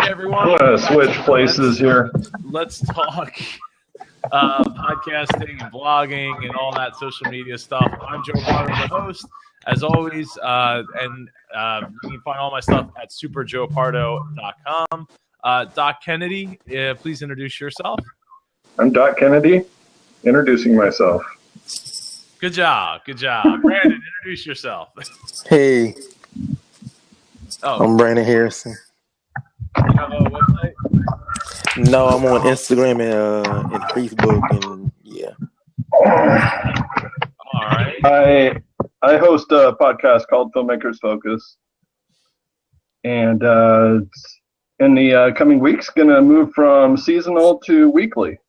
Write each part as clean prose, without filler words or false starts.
everyone. I'm going to switch places here. Let's talk podcasting and blogging and all that social media stuff. I'm Joe Pardo, the host, as always, and you can find all my stuff at superjoepardo.com. Doc Kennedy, please introduce yourself. I'm Doc Kennedy, introducing myself. Good job. Brandon, introduce yourself. Hey, Oh, I'm Brandon Harrison. you have a website? No, I'm on Instagram and Facebook, and yeah. All right. I host a podcast called Filmmakers Focus, and in the coming weeks, going to move from seasonal to weekly.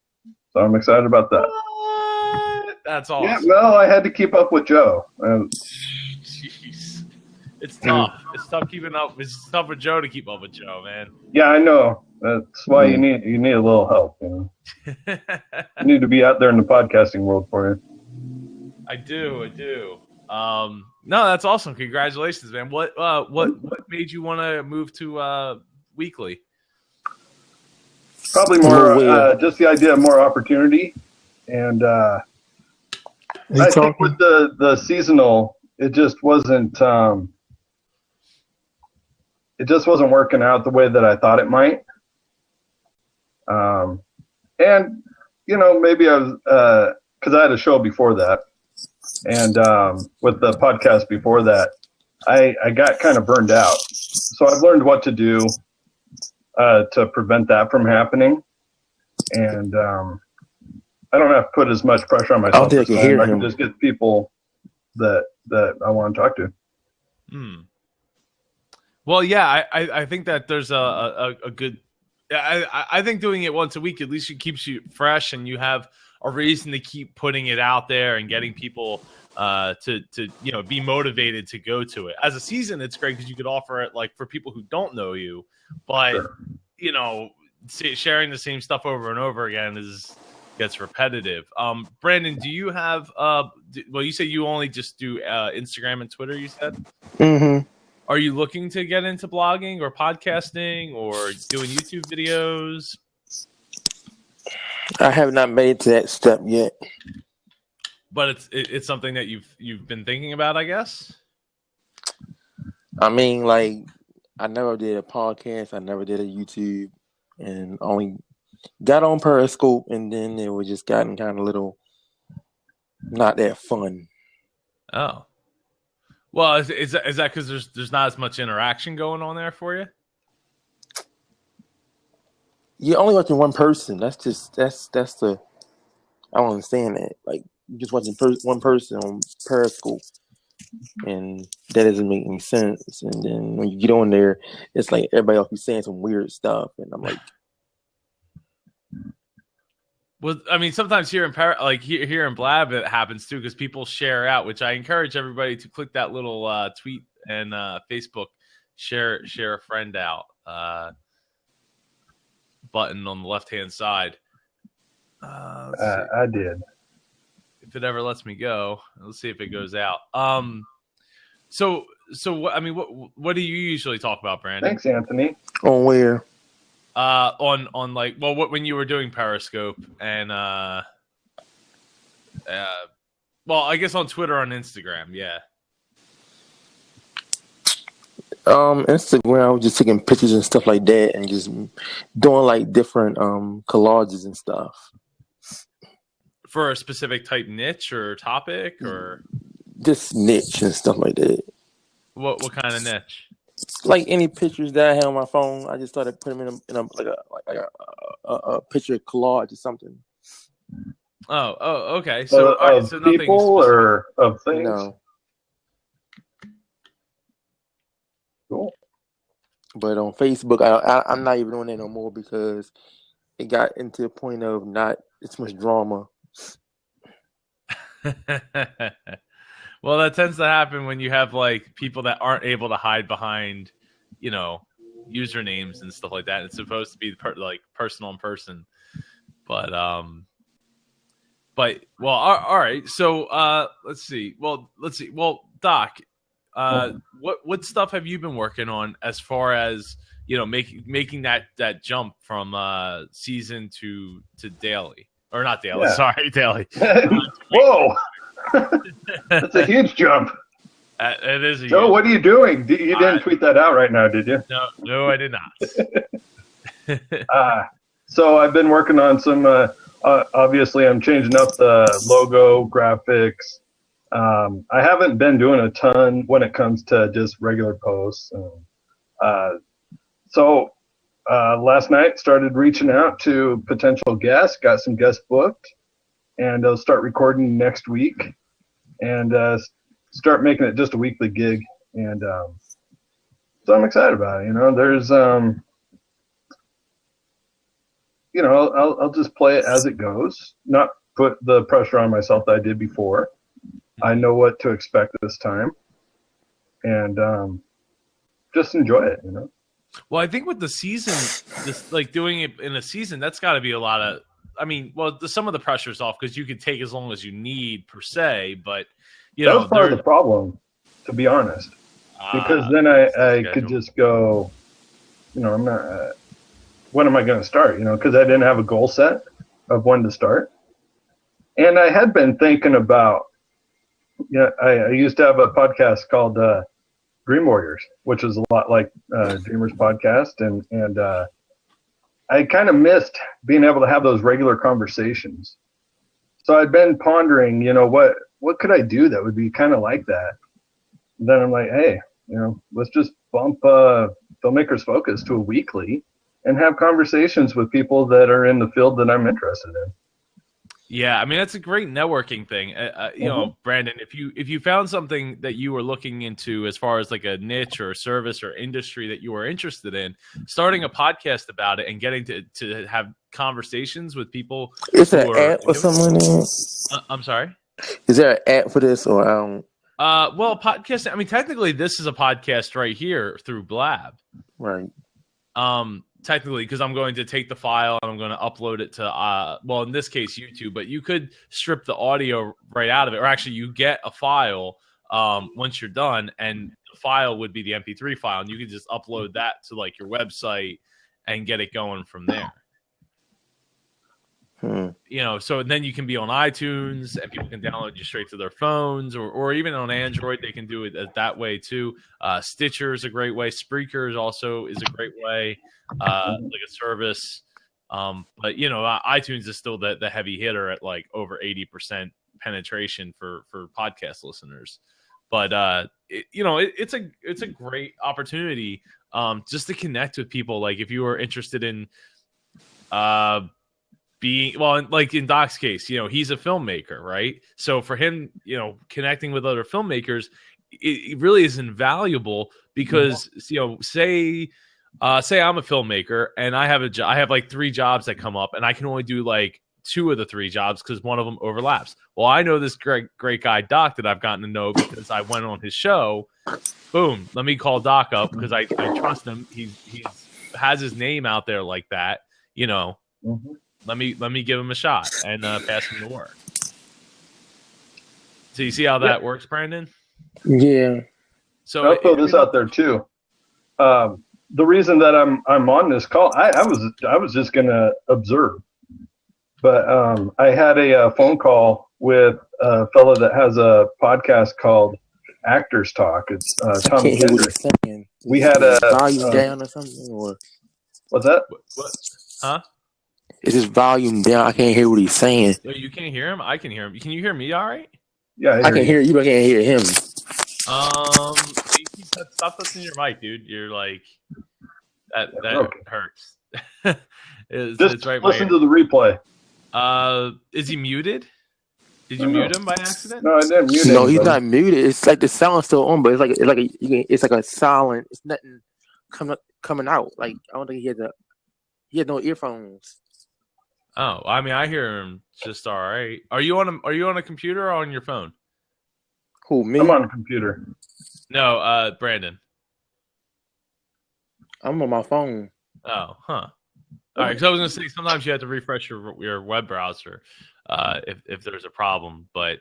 So I'm excited about that. What? That's awesome. Yeah, well, I had to keep up with Joe. Jeez. It's tough. It's tough keeping up. It's tough for Joe to keep up with Joe, man. Yeah, I know. That's why you need a little help. You know? You need to be out there in the podcasting world for you. I do. No, that's awesome. Congratulations, man. What made you want to move to weekly? Probably more just the idea of more opportunity, and I think with the seasonal, it just wasn't working out the way that I thought it might. And you know, maybe I was because I had a show before that, and with the podcast before that, I got kind of burned out. So I've learned what to do to prevent that from happening, and I don't have to put as much pressure on myself. I can just get people that I want to talk to. Well, yeah, I think that there's a good. I think doing it once a week at least it keeps you fresh, and you have a reason to keep putting it out there and getting people to be motivated to go to it. As a season, it's great because you could offer it like for people who don't know you, but Sure. you know, sharing the same stuff over and over again gets repetitive. Brandon, do you have well, you say you only just do Instagram and Twitter, you said? Mm-hmm. Are you looking to get into blogging or podcasting or doing YouTube videos? I have not made it to that step yet. But it's something that you've been thinking about, I guess? I mean, like, I never did a podcast. I never did a YouTube, and only got on Periscope, and then it was just gotten kind of little not that fun. Oh. Well, is that because there's not as much interaction going on there for you? You're only watching one person. That's the I don't understand that. Like, you're just watching one person on Periscope, and that doesn't make any sense. And then when you get on there, it's like everybody else be saying some weird stuff, and I'm like, well, I mean, sometimes here in Blab, it happens too because people share out, which I encourage everybody to click that little tweet and Facebook share a friend out button on the left hand side. I did. If it ever lets me go, let's see if it goes out. So I mean, what do you usually talk about, Brandon? Thanks, Anthony. on where? On like, well, when you were doing Periscope and well, I guess on Twitter, on Instagram, yeah. Instagram, I was just taking pictures and stuff like that, and just doing like different collages and stuff. For a specific type niche or topic, or Just niche and stuff like that. what kind of niche? Like any pictures that I had on my phone, I just started putting them in a picture collage or something. Oh, okay. So, all right, of so nothing people specific. or of things? No, Cool. but on Facebook, I'm not even on there no more because it got into the point of not it's much drama. Well, that tends to happen when you have like people that aren't able to hide behind, usernames and stuff like that. It's supposed to be like personal in person, but well, all right. So let's see. Well, Doc, what stuff have you been working on as far as making that jump from season to daily, or not daily. Yeah. Sorry, daily. Whoa, that's a huge jump. It is. Joe, what are you doing? You didn't tweet that out right now, did you? No, I did not. So I've been working on some. Obviously, I'm changing up the logo graphics. I haven't been doing a ton when it comes to just regular posts. So last night started reaching out to potential guests. Got some guests booked, and I'll start recording next week, and start making it just a weekly gig. And so I'm excited about it. There's I'll just play it as it goes, not put the pressure on myself that I did before. I know what to expect this time, and just enjoy it, Well, I think with the season, like doing it in a season, that's got to be a lot of. I mean, some of the pressure's off because you could take as long as you need per se, but that was part of the problem, to be honest, because then I could just go, I'm not. When am I going to start? Because I didn't have a goal set of when to start. And I had been thinking about, I used to have a podcast called Dream Warriors, which is a lot like Dreamers podcast. And I kind of missed being able to have those regular conversations. So I'd been pondering, what could I do that would be kind of like that? And then I'm like, hey, let's just bump Filmmakers Focus to a weekly and have conversations with people that are in the field that I'm interested in. Yeah, I mean, that's a great networking thing. Brandon, if you found something that you were looking into as far as like a niche or a service or industry that you were interested in, starting a podcast about it and getting to have conversations with people. Is there an app or something in it? I'm sorry? Is there an app for this or I don't? Well, podcast, I mean, technically this is a podcast right here through Blab. Right. Technically, because I'm going to take the file and I'm going to upload it to, in this case, YouTube. But you could strip the audio right out of it, or actually, you get a file once you're done, and the file would be the MP3 file, and you could just upload that to like your website and get it going from there. So then you can be on iTunes and people can download you straight to their phones, or even on Android, they can do it that way too. Stitcher is a great way. Spreaker also is a great way, like a service. But iTunes is still the heavy hitter at like over 80% penetration for podcast listeners. But it's a great opportunity just to connect with people. Like if you are interested in like in Doc's case, he's a filmmaker, right? So for him, connecting with other filmmakers, it really is invaluable because, say I'm a filmmaker and I have I have like 3 jobs that come up and I can only do like 2 of the 3 jobs because one of them overlaps. Well, I know this great guy, Doc, that I've gotten to know because I went on his show. Boom. Let me call Doc up because I trust him. He has his name out there like that, Mm-hmm. Let me give him a shot and pass him the work. So you see how that works, Brandon? Yeah. So I'll throw this out there too. The reason that I'm on this call, I was just gonna observe, but I had a phone call with a fellow that has a podcast called Actors Talk. It's Tom Kendrick. We had a volume down or something, or what's that? What? Huh? Is his volume down? I can't hear what he's saying. No, you can't hear him. I can hear him. Can you hear me? All right. Yeah, I can hear you. But I can't hear him. Stop touching your mic, dude. You're like that hurts. Just right listen to the replay. Is he muted? Did you mute him by accident? No, I didn't mute him. No, he's not muted. It's like the sound's still on, but it's like a silent. It's nothing coming out. Like I don't think he had no earphones. Oh, I mean, I hear him just all right. Are you on a computer or on your phone? Who, me? I'm on a computer. No, Brandon. I'm on my phone. Oh, huh. All right, because I was going to say sometimes you have to refresh your web browser if there's a problem, but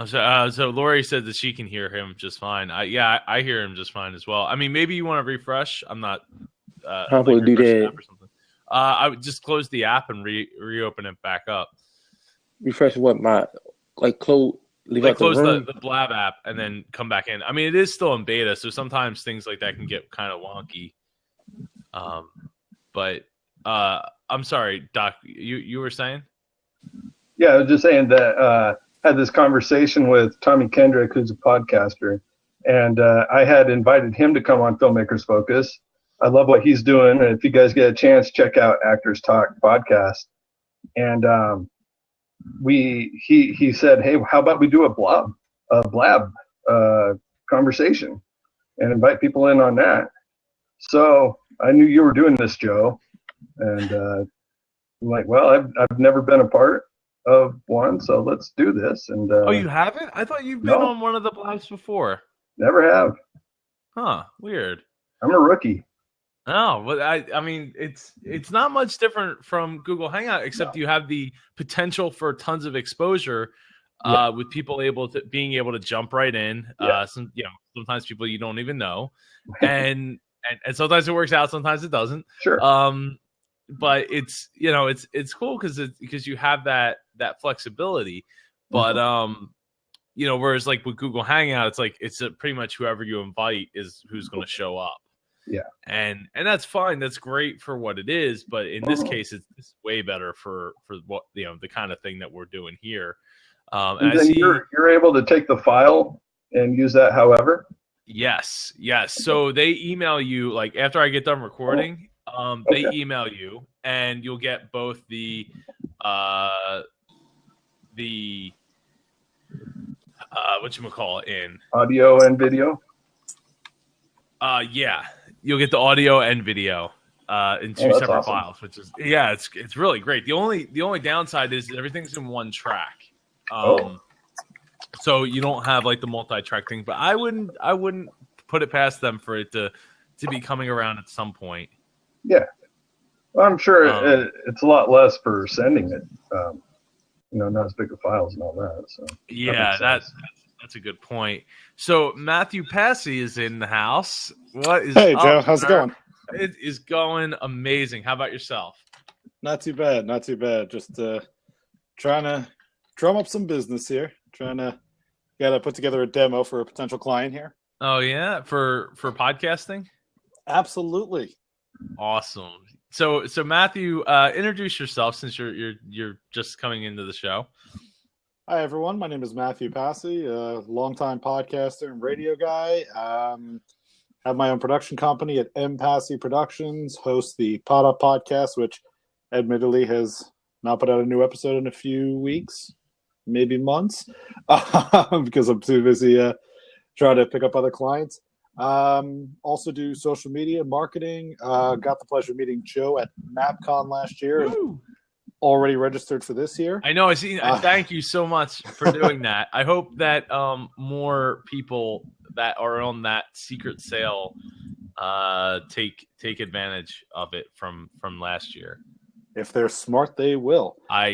So Lori said that she can hear him just fine. I hear him just fine as well. I mean, maybe you want to refresh. I'm not. How do refresh the that? app or something. I would just close the app and reopen it back up. Refresh what close. Close the Blab app and then come back in. I mean, it is still in beta, so sometimes things like that can get kind of wonky. But I'm sorry, Doc. You were saying? Yeah, I was just saying that had this conversation with Tommy Kendrick, who's a podcaster, and I had invited him to come on Filmmakers Focus. I love what he's doing, and if you guys get a chance, check out Actors Talk podcast. And he said, hey, how about we do a blab conversation and invite people in on that. So I knew you were doing this, Joe, and I'm like, well, I've never been a part of one, so let's do this. And oh, you haven't? I thought you've been on one of the blabs before. Never have. Huh? Weird. I'm a rookie. Oh, but I mean, it's not much different from Google Hangout, except you have the potential for tons of exposure with people being able to jump right in. Sometimes people you don't even know, and sometimes it works out, sometimes it doesn't. Sure. But it's cool because you have that flexibility, but whereas like with Google Hangout, it's pretty much whoever you invite is who's going to show up. Yeah, and that's fine. That's great for what it is, but in this case, it's way better for what the kind of thing that we're doing here. And then you're able to take the file and use that however. Yes. So they email you like after I get done recording. They email you, and you'll get both the whatchamacallit in audio and video. Yeah. You'll get the audio and video in two separate awesome. files, which is it's really great. The only downside is everything's in one track, so you don't have like the multi-track thing. But I wouldn't put it past them for it to be coming around at some point. Yeah, well, I'm sure it's a lot less for sending it. Not as big of files and all that. So yeah, that's a good point. So Matthew Passy is in the house. What is Hey, up, Joe, how's it going? It is going amazing. How about yourself? Not too bad. Just trying to drum up some business here. Gotta put together a demo for a potential client here. Oh yeah, for podcasting? Absolutely. Awesome. So Matthew, introduce yourself since you're just coming into the show. Hi everyone, my name is Matthew Passy, a longtime podcaster and radio guy. Have my own production company at M Passy Productions. Host the Pod Up podcast, which admittedly has not put out a new episode in a few weeks, maybe months, because I'm too busy trying to pick up other clients. Also do social media marketing. Got the pleasure of meeting Joe at MapCon last year. Woo! Already registered for this year. I know. I see. Thank you so much for doing that. I hope that more people that are on that secret sale take advantage of it from last year. If they're smart, they will. I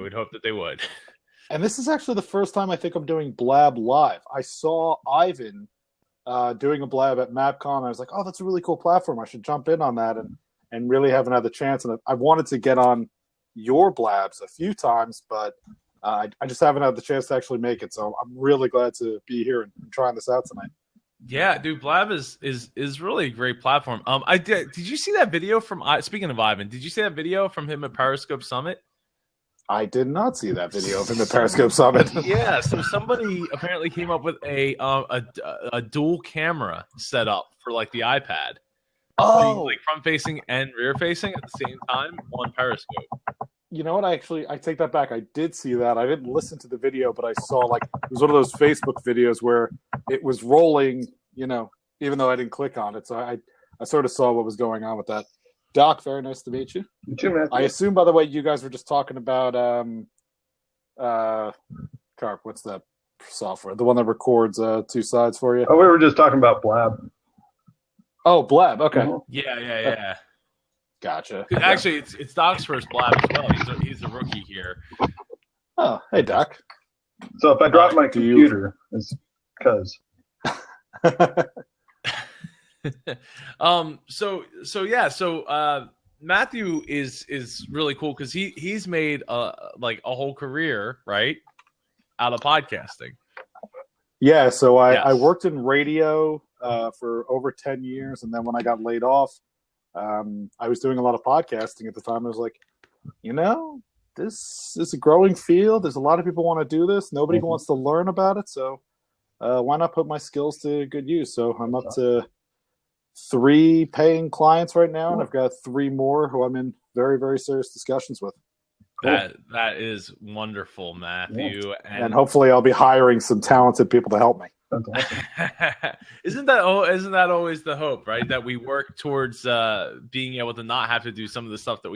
would hope that they would. And this is actually the first time I think I'm doing Blab live. I saw Ivan doing a Blab at MapCon. I was like, oh, that's a really cool platform. I should jump in on that, and really haven't had the chance. And I wanted to get on your Blabs a few times, but I just haven't had the chance to actually make it. So I'm really glad to be here and trying this out tonight. Yeah, dude, Blab is really a great platform. Did you see that video from speaking of Ivan? Did you see that video from him at Periscope Summit? I did not see that video from the Periscope Summit. Yeah, so somebody apparently came up with a dual camera setup for like the iPad. Oh, like front facing and rear facing at the same time on Periscope. You know what? I take that back. I did see that. I didn't listen to the video, but I saw like it was one of those Facebook videos where it was rolling. Even though I didn't click on it, so I sort of saw what was going on with that. Doc, very nice to meet you. You too, Matthew. I assume, by the way, you guys were just talking about Carp. What's that software? The one that records two sides for you. Oh, we were just talking about Blab. Oh, Blab. Okay. Yeah. Gotcha. Actually, it's Doc's first Blab as well. He's a rookie here. Oh, hey, Doc. So if I drop my Do you- computer, it's because So Matthew is really cool because he's made like a whole career, right, out of podcasting. Yeah, so I Yes. worked in radio for over 10 years, and then when I got laid off, I was doing a lot of podcasting at the time. I was like, this is a growing field. There's a lot of people want to do this. Nobody Mhm. wants to learn about it, so why not put my skills to good use? So I'm up to 3 paying clients right now, and I've got 3 more who I'm in very, very serious discussions with. That is wonderful, Matthew. And hopefully I'll be hiring some talented people to help me. that's awesome. Isn't that always the hope, right? That we work towards being able to not have to do some of the stuff that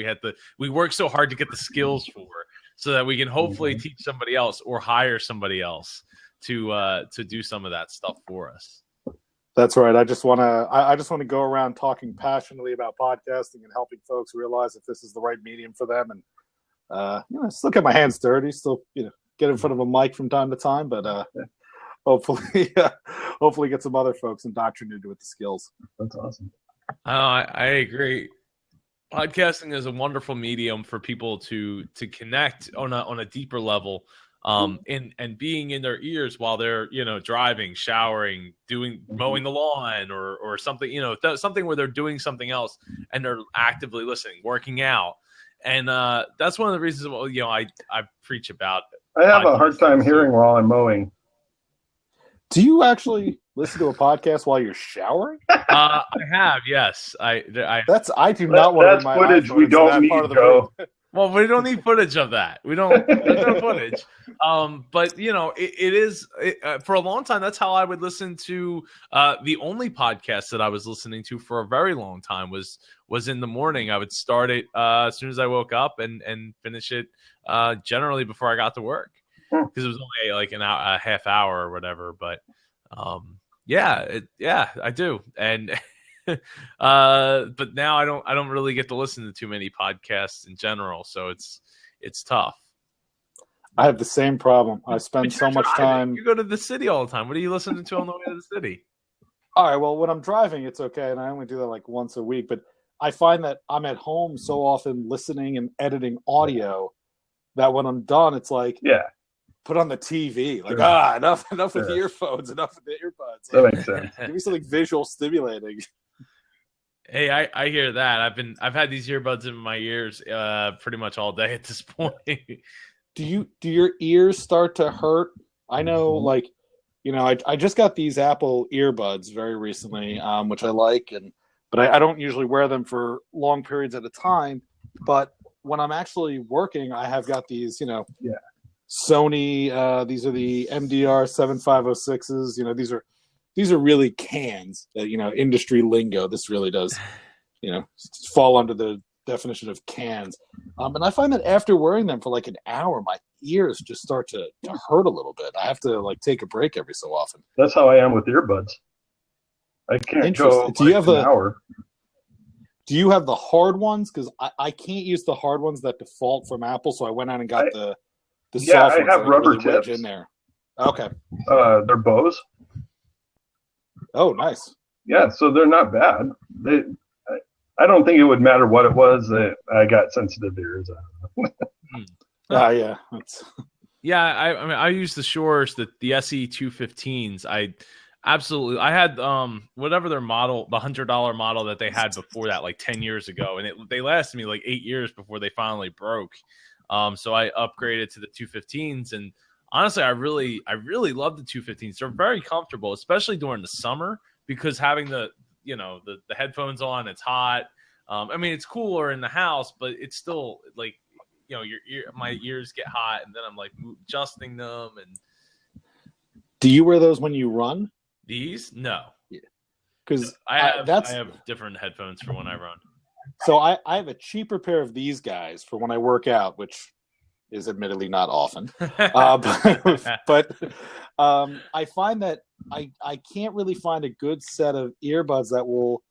we work so hard to get the skills for, so that we can hopefully teach somebody else or hire somebody else to do some of that stuff for us. That's right. I just want to go around talking passionately about podcasting and helping folks realize if this is the right medium for them, and still get my hands dirty, still get in front of a mic from time to time, but hopefully get some other folks indoctrinated with the skills. That's awesome. I agree. Podcasting is a wonderful medium for people to connect on a deeper level, and being in their ears while they're driving, showering, mowing the lawn, or something, something where they're doing something else and they're actively listening, working out. And that's one of the reasons I preach about. I have a hard time hearing while I'm mowing. Do you actually listen to a podcast while you're showering? I have, yes. I do not want to. That's footage we don't need, Joe. Well, we don't need footage of that. There's no footage. But it is for a long time. That's how I would listen to. The only podcast that I was listening to for a very long time was in the morning. I would start it as soon as I woke up and finish it generally before I got to work, because it was only like a half hour or whatever. But I do. And but now I don't really get to listen to too many podcasts in general, so it's tough. I have the same problem. I spend so much time. You go to the city all the time. What are you listening to on the way to the city? All right, well, when I'm driving, it's okay, and I only do that like once a week. But I find that I'm at home so often listening and editing audio that when I'm done, it's like, put on the TV. Like, enough with the earphones, enough with the earbuds. That makes sense. Give me something visual stimulating. Hey, I hear that. I've had these earbuds in my ears pretty much all day at this point. Do your ears start to hurt? I know, like, I just got these Apple earbuds very recently, which I like, but I don't usually wear them for long periods at a time. But when I'm actually working, I have got these, Sony. These are the MDR 7506s. These are really cans that, industry lingo. This really does, fall under the definition of cans. And I find that after wearing them for like an hour, my ears just start to hurt a little bit. I have to like take a break every so often. That's how I am with earbuds. I can't go Do you have an hour. Do you have the hard ones? Because I can't use the hard ones that default from Apple, so I went out and got the soft ones. I have rubber really wedge tips in there. Okay. They're Bose. Oh, nice. Yeah, so they're not bad. I don't think it would matter what it was. I got sensitive ears. Yeah. Yeah, I use the Shores, the SE 215s. I had whatever their model, the $100 model that they had before that, like 10 years ago, and they lasted me like 8 years before they finally broke. So I upgraded to the 215s, and honestly, I really love the 215s. They're very comfortable, especially during the summer, because having the headphones on, it's hot. It's cooler in the house, but it's still like, my ears get hot, and then I'm like adjusting them. And do you wear those when you run? These? No. Because I have different headphones for when I run. So I have a cheaper pair of these guys for when I work out, which is admittedly not often. But I find that I can't really find a good set of earbuds that will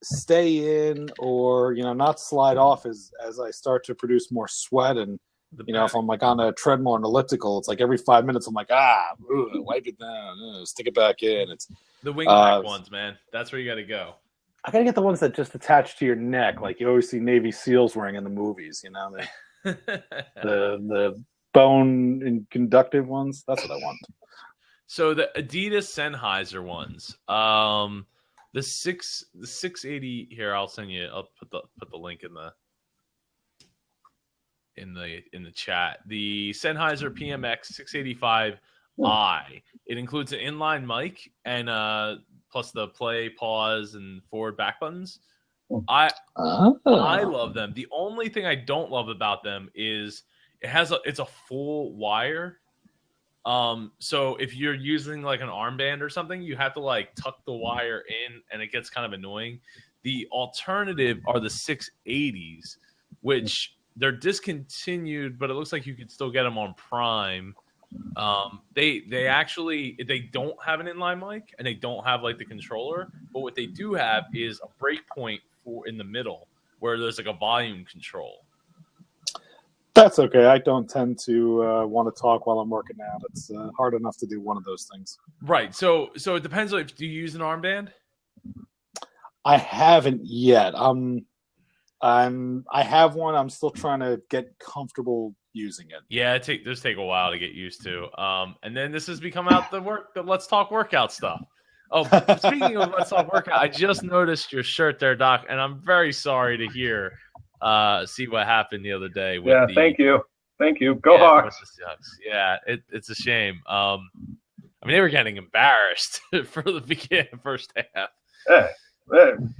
stay in or not slide off as I start to produce more sweat and If I'm like on a treadmill or an elliptical, it's like every 5 minutes I'm like, wipe it down, stick it back in. It's the wingback ones, man. That's where you got to go. I gotta get the ones that just attach to your neck, like you always see Navy SEALs wearing in the movies. The bone and conductive ones. That's what I want. So the Adidas Sennheiser ones, the 680 here. I'll send you. I'll put the link in the chat. The Sennheiser PMX 685i. It includes an inline mic and plus the play, pause, and forward back buttons. I love them. The only thing I don't love about them is it's a full wire. So if you're using like an armband or something, you have to like tuck the wire in, and it gets kind of annoying. The alternative are the 680s, which they're discontinued, but it looks like you can still get them on Prime. They actually don't have an inline mic, and they don't have like the controller, but what they do have is a breakpoint in the middle where there's like a volume control. That's okay. I don't tend to want to talk while I'm working out. It's hard enough to do one of those things. Right. So it depends on if do you use an armband? I haven't yet. I have one. I'm still trying to get comfortable using it. Yeah, it does take a while to get used to. And then this has become out the Let's Talk Workout stuff. Oh, speaking of Let's Talk Workout, I just noticed your shirt there, Doc, and I'm very sorry to see what happened the other day. Thank you. Go Hawks. Yeah, it's a shame. I mean, they were getting embarrassed for the first half.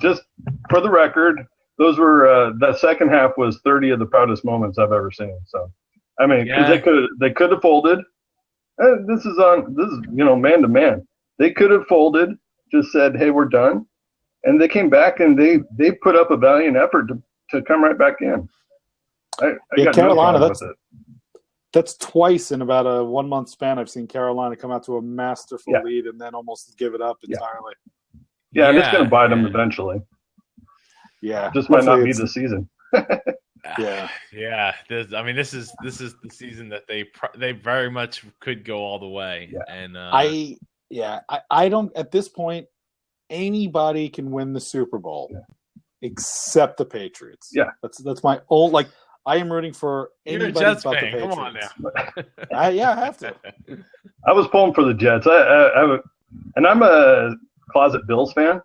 Just for the record, those were that second half was 30 of the proudest moments I've ever seen. So, I mean, because they could have folded. This is man to man. They could have folded, just said, "Hey, we're done," and they came back and they put up a valiant effort to come right back in. I got Carolina. That's twice in about a 1 month span I've seen Carolina come out to a masterful lead and then almost give it up entirely. Yeah, and it's going to bite them eventually. Yeah, just might not be the season. Yeah. This is the season that they very much could go all the way. Yeah. And I don't at this point. Anybody can win the Super Bowl except the Patriots. Yeah, that's my old like. I am rooting for anybody You're a Jets but fan. the Patriots. Come on now. I have to. I was pulling for the Jets. And I'm a closet Bills fan.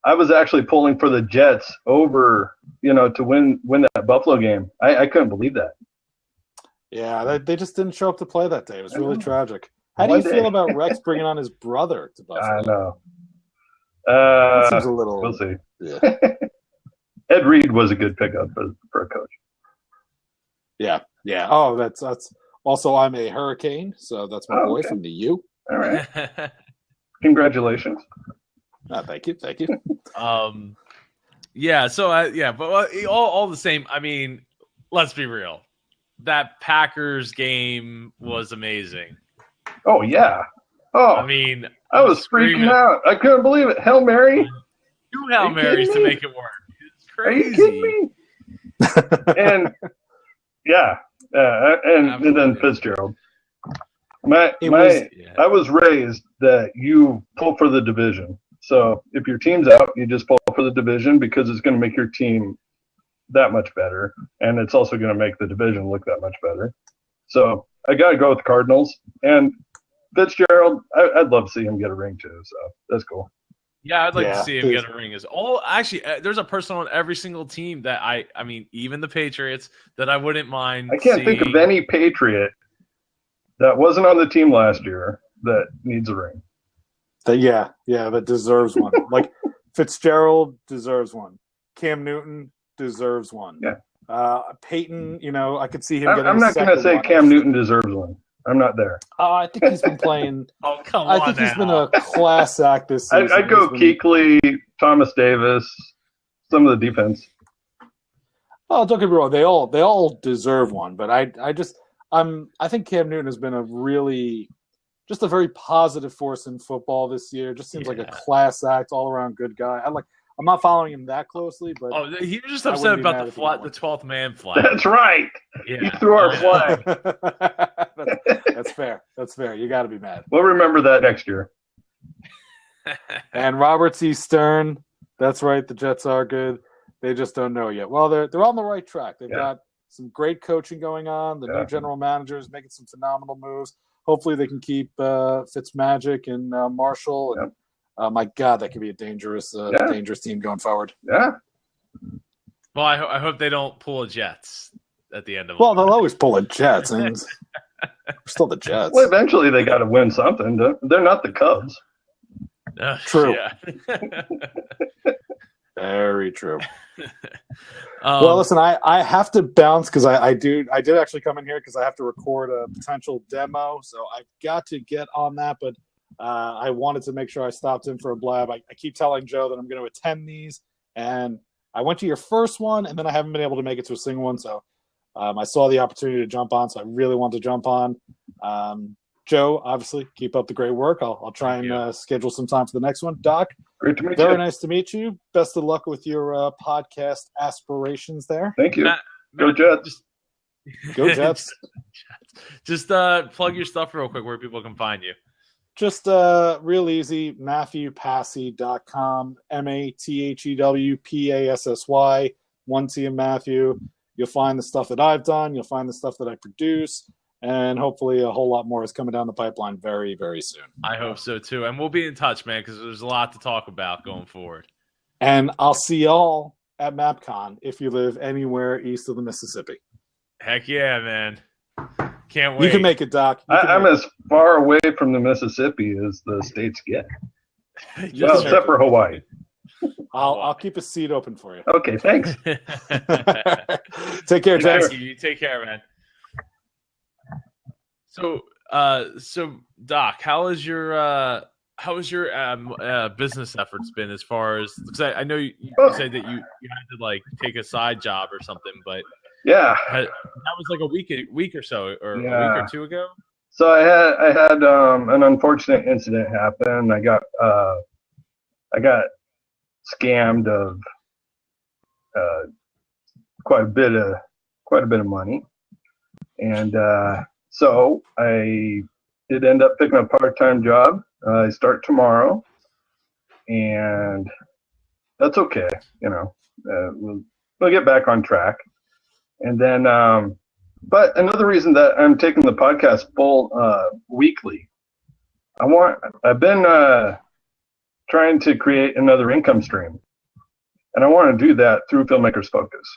I was actually pulling for the Jets over, to win that Buffalo game. I couldn't believe that. Yeah, they just didn't show up to play that day. It was really tragic. How do you feel about Rex bringing on his brother to Buffalo? I know. That seems a little. We'll see. Yeah. Ed Reed was a good pickup for a coach. Yeah. Oh, that's also I'm a Hurricane, so that's my boy from the U. All right. Congratulations. Thank you. Yeah. So but all the same. I mean, let's be real. That Packers game was amazing. Oh yeah. Oh, I mean, I was freaking out. I couldn't believe it. Hail Mary. 2 Hail Marys to make it work. It's crazy. Are you kidding me? And and then Fitzgerald. I was raised that you pull for the division. So if your team's out, you just pull for the division because it's going to make your team that much better, and it's also going to make the division look that much better. So I got to go with the Cardinals. And Fitzgerald, I'd love to see him get a ring too. So that's cool. Yeah, I'd like to see him get a ring. There's a person on every single team that I mean, even the Patriots, that I wouldn't mind. I can't think of any Patriot that wasn't on the team last year that needs a ring. That deserves one. Like Fitzgerald deserves one. Cam Newton deserves one. Yeah. Peyton, I could see him getting. I'm not going to say Cam Newton deserves one. I'm not there. I think he's been playing. Oh, come on! I think he's been a class act this season. I'd go Kuechly, Thomas Davis, some of the defense. Oh, don't get me wrong. They all deserve one, but I think Cam Newton has been a very positive force in football this year. Just seems like a class act, all around good guy. I'm not following him that closely, but Oh, he was just I upset wouldn't be about mad the if he got the one. 12th man flag. That's right. Yeah. He threw our flag. That's fair. That's fair. You got to be mad. We'll remember that next year. And Robert C. Stern, that's right. The Jets are good. They just don't know yet. Well, they're on the right track. They've got some great coaching going on. The new general manager is making some phenomenal moves. Hopefully, they can keep Fitzmagic and Marshall. And, my God, that could be a dangerous team going forward. Yeah. Well, I hope they don't pull a Jets at the end of. Well, they'll always pull a Jets, and we're still the Jets. Well, eventually they got to win something. They're not the Cubs. True. Yeah. Very true. Well, listen, I have to bounce because I did actually come in here because I have to record a potential demo, so I've got to get on that. But I wanted to make sure I stopped in for a blab. I keep telling Joe that I'm going to attend these, and I went to your first one, and then I haven't been able to make it to a single one. So I saw the opportunity to jump on, so I really want to jump on. Joe, obviously, keep up the great work. I'll try and schedule some time for the next one. Doc, great to meet you. Very nice to meet you. Best of luck with your podcast aspirations there. Thank you. Matt, Go Jets. Go Jets. Just plug your stuff real quick where people can find you. Just real easy, MatthewPassy.com, MATHEWPASSY, 1T in Matthew. You'll find the stuff that I've done. You'll find the stuff that I produce. And hopefully a whole lot more is coming down the pipeline very, very soon. I hope so, too. And we'll be in touch, man, because there's a lot to talk about going forward. And I'll see y'all at MapCon if you live anywhere east of the Mississippi. Heck yeah, man. Can't wait. You can make it, Doc. I'm as far away from the Mississippi as the states get. Well, except for Hawaii. I'll keep a seat open for you. Okay, thanks. Take care, Jack. You take care, man. So Doc, how has your business efforts been as far as? Because I know you said that you had to like take a side job or something, but yeah, that was like a week or so, or a week or two ago. So I had an unfortunate incident happen. I got scammed of quite a bit of money, and so I did end up picking up a part-time job. I start tomorrow, and that's okay. We'll get back on track. And then, but another reason that I'm taking the podcast full weekly, I've been trying to create another income stream, and I want to do that through Filmmakers Focus.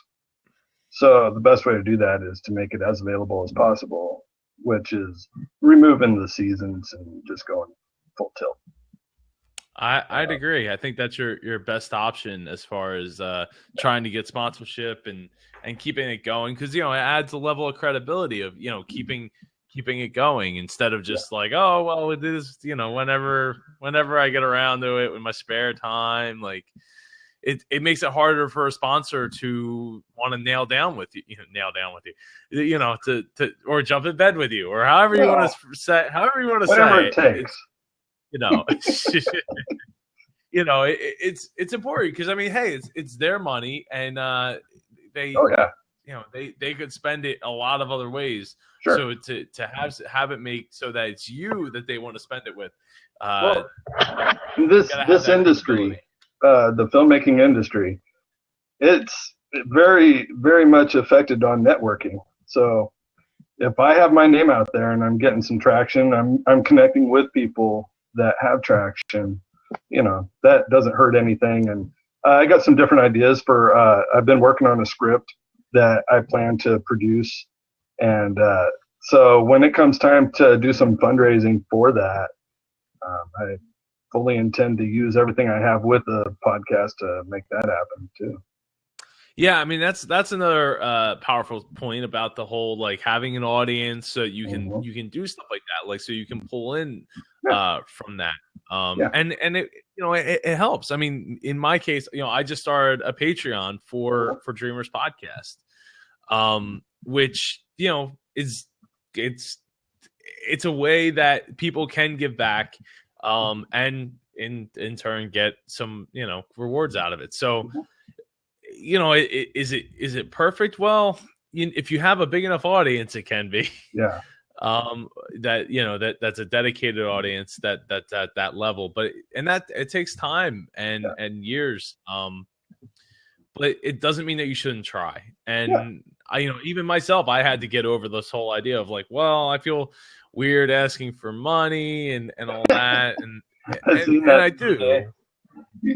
So the best way to do that is to make it as available as possible, which is removing the seasons and just going full tilt. I'd agree. I think that's your best option as far as trying to get sponsorship and keeping it going, because it adds a level of credibility of keeping it going instead of just like, oh well, it is whenever I get around to it in my spare time. Like it makes it harder for a sponsor to want to nail down with you, to or jump in bed with you, or however you want to say, whatever it takes. It's important because hey, it's their money, and they they could spend it a lot of other ways. Sure. So to have it make so that it's you that they want to spend it with. This industry, the filmmaking industry, it's very, very much affected on networking. So if I have my name out there and I'm getting some traction, I'm connecting with people that have traction, that doesn't hurt anything. And I got some different ideas for, I've been working on a script that I plan to produce. And so when it comes time to do some fundraising for that, I fully intend to use everything I have with the podcast to make that happen too. Yeah, that's another powerful point about the whole like having an audience, so you can do stuff like that, like so you can pull in from that, and it it helps. In my case, I just started a Patreon for Dreamers Podcast, which is it's a way that people can give back, and in turn get some, rewards out of it. So, is it perfect? Well, if you have a big enough audience, it can be. Yeah. That's a dedicated audience that's at that level, but that it takes time and years. But it doesn't mean that you shouldn't try. And even myself, I had to get over this whole idea of like, well, I feel weird asking for money and all that. And I do.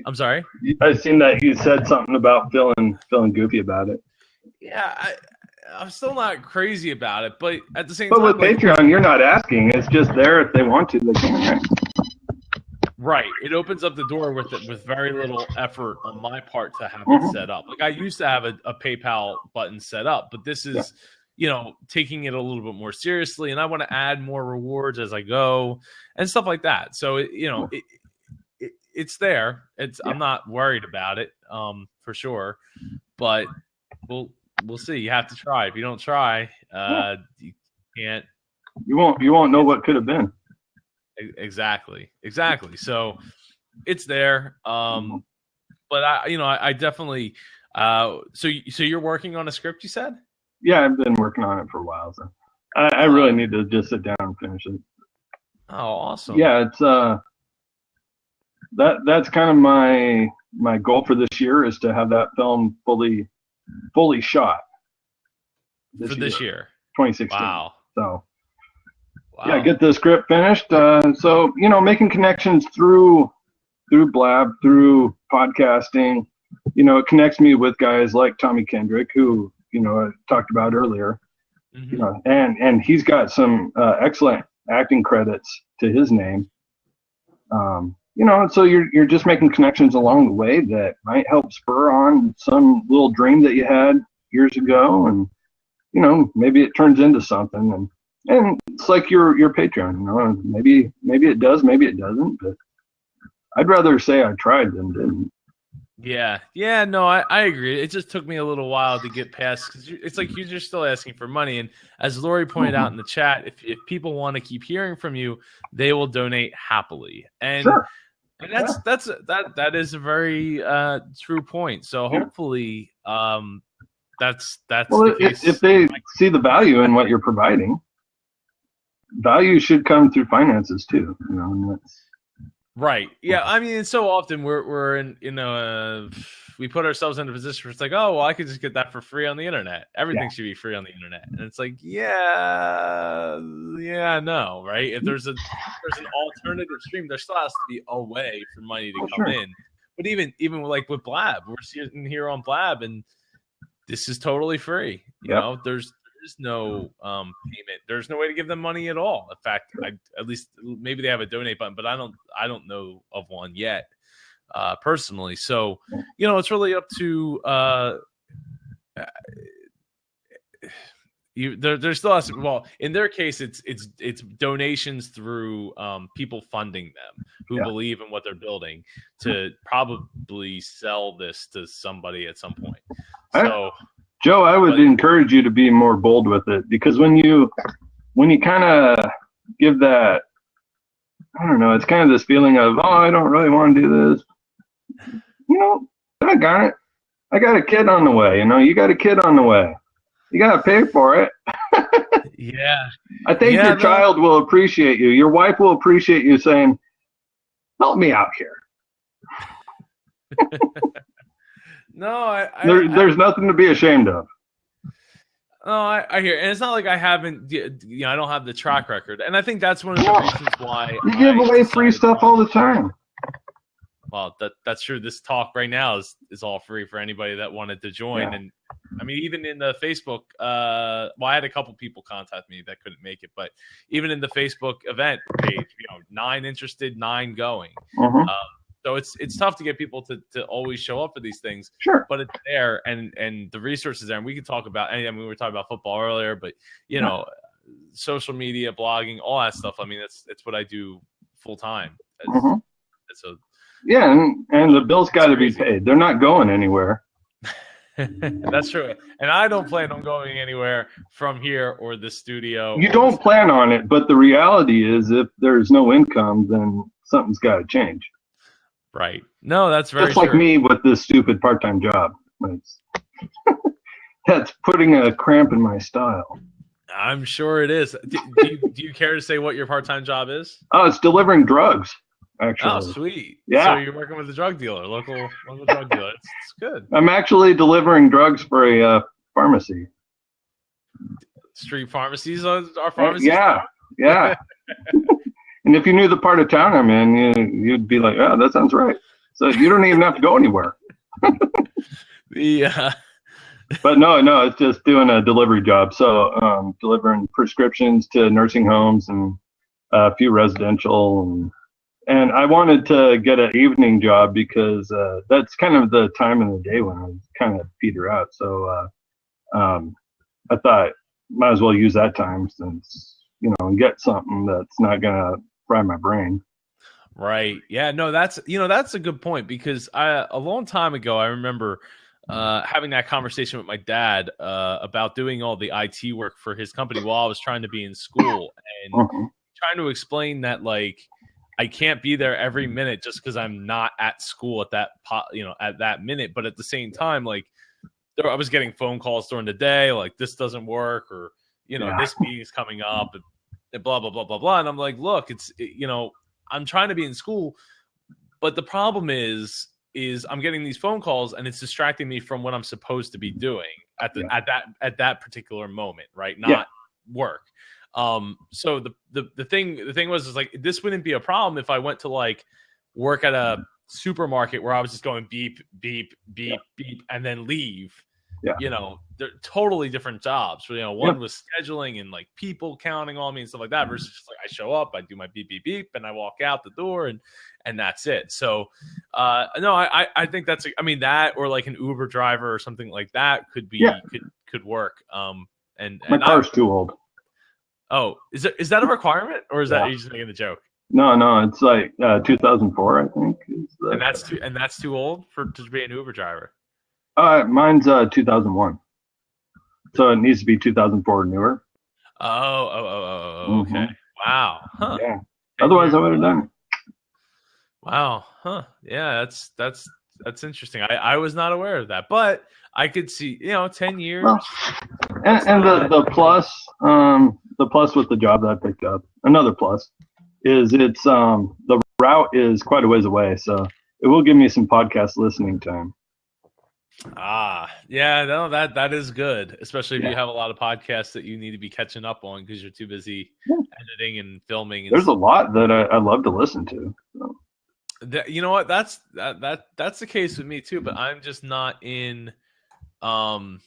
I'm sorry. I've seen that you said something about feeling goofy about it. Yeah, I'm still not crazy about it, but at the same time. But with Patreon, you're not asking. It's just there if they want to. They can. Right. It opens up the door with very little effort on my part to have it set up. Like I used to have a PayPal button set up, but this is, taking it a little bit more seriously, and I want to add more rewards as I go and stuff like that. So it's there. I'm not worried about it, for sure, but we'll see. You have to try. If you don't try, you can't. You won't know what could have been. Exactly. So it's there. But I definitely. So you're working on a script, you said? Yeah, I've been working on it for a while. So I really need to just sit down and finish it. Oh, awesome. Yeah, it's that's kind of my goal for this year is to have that film fully shot. This year, 2016. Wow. So. Wow. Yeah, get the script finished. So, making connections through Blab, through podcasting, it connects me with guys like Tommy Kendrick, who, I talked about earlier, and he's got some excellent acting credits to his name. So you're just making connections along the way that might help spur on some little dream that you had years ago. And, maybe it turns into something. And it's like your Patreon, maybe it does, maybe it doesn't, but I'd rather say I tried than didn't. Yeah, no, I agree. It just took me a little while to get past, because it's like you're still asking for money. And as Lori pointed out in the chat, if people want to keep hearing from you, they will donate happily. And, sure. And that is a very true point. So hopefully that's the case. If they see the value in what you're providing. Value should come through finances too, and that's right. Yeah, I mean, so often we're in, we put ourselves in a position where it's like, oh, well, I could just get that for free on the internet. Everything should be free on the internet, and it's like, no, right? If there's an alternative stream, there still has to be a way for money to come in. But even like with Blab, we're sitting here on Blab, and this is totally free. You know, there's no payment. There's no way to give them money at all. In fact, at least maybe they have a donate button, but I don't know of one yet, personally. So, it's really up to you. There still has to, well, in their case, it's donations through people funding them who believe in what they're building to probably sell this to somebody at some point. So. Joe, I would encourage you to be more bold with it, because when you kind of give that, I don't know, it's kind of this feeling of, oh, I don't really want to do this. I got it. I got a kid on the way. You got a kid on the way. You got to pay for it. Yeah. I think your child will appreciate you. Your wife will appreciate you saying, help me out here. No, there's nothing to be ashamed of. No, I hear, and it's not like I haven't. I don't have the track record, and I think that's one of the reasons why you give away free stuff all the time. Well, that's true. This talk right now is all free for anybody that wanted to join, and I mean, even in the Facebook, I had a couple people contact me that couldn't make it, but even in the Facebook event page, 9 interested, 9 going. So it's tough to get people to always show up for these things. Sure. But it's there, and the resources there. And we can talk about, we were talking about football earlier, but, social media, blogging, all that stuff. I mean, it's what I do full time. So, and the bills got to be paid. They're not going anywhere. That's true. And I don't plan on going anywhere from here or the studio. You don't plan on it, but the reality is if there's no income, then something's got to change. Right. No, that's very Just like true. me with this stupid part-time job. That's putting a cramp in my style. I'm sure it is. Do you care to say what your part-time job is? Oh, it's delivering drugs, Oh, actually. sweet. Yeah. So you're working with a drug dealer, local drug dealer. It's good. I'm actually delivering drugs for a pharmacy. Street pharmacies are pharmacies. Yeah. And if you knew the part of town I'm in, you'd be like, "Yeah, that sounds right." So you don't even have to go anywhere. But no, it's just doing a delivery job. So delivering prescriptions to nursing homes and a few residential. And I wanted to get an evening job because that's kind of the time of the day when I kind of peter out. So I thought might as well use that time since, and get something that's not going to fry my brain. Right. Yeah, no, that's a good point, because a long time ago, I remember having that conversation with my dad about doing all the IT work for his company while I was trying to be in school, and trying to explain that, like, I can't be there every minute just because I'm not at school at that minute. But at the same time, like, I was getting phone calls during the day, like, this doesn't work, or this meeting's coming up, and blah blah blah blah blah. And I'm like, look, I'm trying to be in school, but the problem is I'm getting these phone calls and it's distracting me from what I'm supposed to be doing at that particular moment, right? Not work. So the thing was like, this wouldn't be a problem if I went to, like, work at a supermarket where I was just going beep beep beep beep and then leave. They're totally different jobs. One was scheduling and, like, people counting on me and stuff like that, versus just, like, I show up, I do my beep beep beep, and I walk out the door, and that's it. So no, I think that's that, or like an Uber driver or something like that could work. And my car's too old. Oh, is that a requirement, or is that you just making the joke? No, it's like 2004, I think. And that's too old to be an Uber driver. Mine's 2001, so it needs to be 2004 or newer. Oh, okay. Wow. Huh. Yeah. Otherwise, I would have done it. Wow. Huh. Yeah, that's interesting. I was not aware of that, but I could see 10 years. Well, and the plus with the job that I picked up, another plus is it's the route is quite a ways away, so it will give me some podcast listening time. Yeah, no, that is good, especially if you have a lot of podcasts that you need to be catching up on because you're too busy editing and filming. There's a lot that I love to listen to. So. You know what? That's the case with me too, but I'm just not in. I'm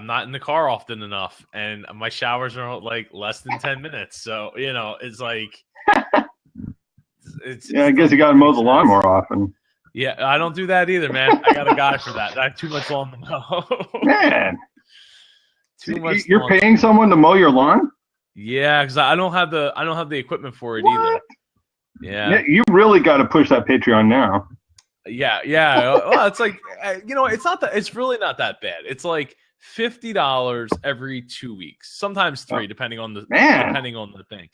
not in the car often enough, and my showers are like less than 10 minutes. So it's like. I guess you got to mow the lawn more often. Yeah, I don't do that either, man. I got a guy for that. I have too much lawn to mow. Man, too much. You're paying someone to mow your lawn? Yeah, because I don't have the equipment for it either. Yeah, you really got to push that Patreon now. Yeah. Well, it's like it's not that. It's really not that bad. It's like $50 every 2 weeks, sometimes 3, depending on the thing.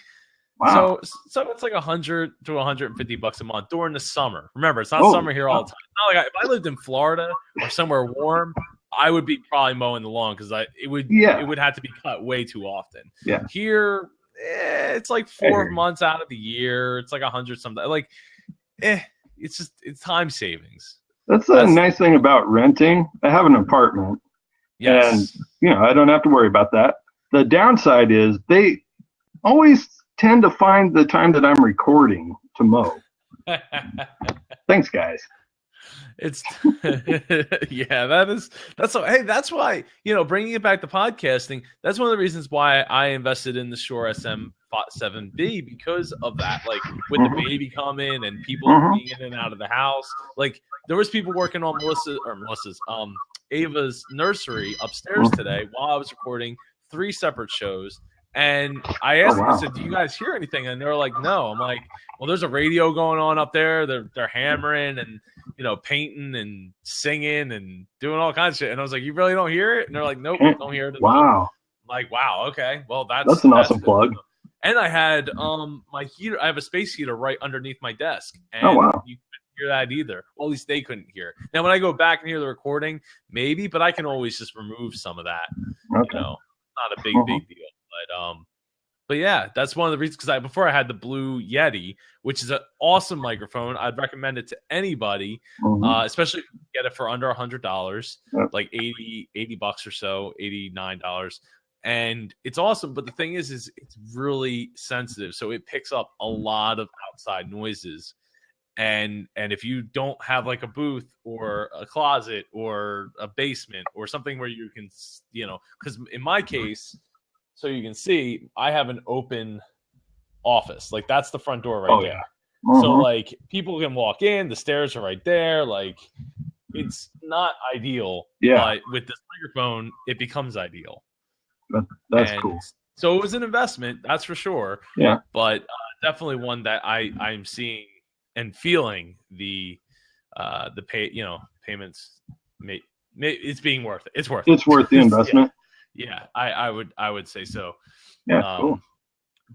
Wow. So it's like $100 to $150 a month during the summer. Remember, it's not summer here all the time. It's not like if I lived in Florida or somewhere warm, I would be probably mowing the lawn because it would have to be cut way too often. Yeah. Here, it's like 4 months out of the year. It's like 100 something. Like, it's time savings. That's the nice thing about renting. I have an apartment. Yes. And I don't have to worry about that. The downside is they always tend to find the time that I'm recording to mow. Thanks, guys. It's that's why bringing it back to podcasting, that's one of the reasons why I invested in the Shure SM7B, because of that. Like, with the baby coming and people being in and out of the house, like there was people working on Ava's nursery upstairs today while I was recording 3 separate shows. And I asked them, I said, do you guys hear anything? And they were like, no. I'm like, well, there's a radio going on up there. They're hammering and, painting and singing and doing all kinds of shit. And I was like, you really don't hear it? And they're like, nope, don't hear it. Wow. I'm like, wow, okay. Well, that's an awesome plug. And I had my heater. I have a space heater right underneath my desk. And hear that either. Well, at least they couldn't hear. Now, when I go back and hear the recording, maybe, but I can always just remove some of that. Okay. You know, not a big deal. But yeah, that's one of the reasons, because before I had the Blue Yeti, which is an awesome microphone. I'd recommend it to anybody, especially if you get it for under $100, like $80 or so, $89. And it's awesome. But the thing is it's really sensitive. So it picks up a lot of outside noises. And if you don't have like a booth or a closet or a basement or something where you can, you know, because in my case, so you can see, I have an open office. Like, that's the front door right there. Yeah. So, like, people can walk in. The stairs are right there. Like, it's not ideal. Yeah. But with this microphone, it becomes ideal. That's cool. So it was an investment, that's for sure. Yeah. But definitely one that I'm seeing and feeling the payments. It's being worth it. It's worth it. It's worth the investment. Yeah, I would say so. Yeah, cool.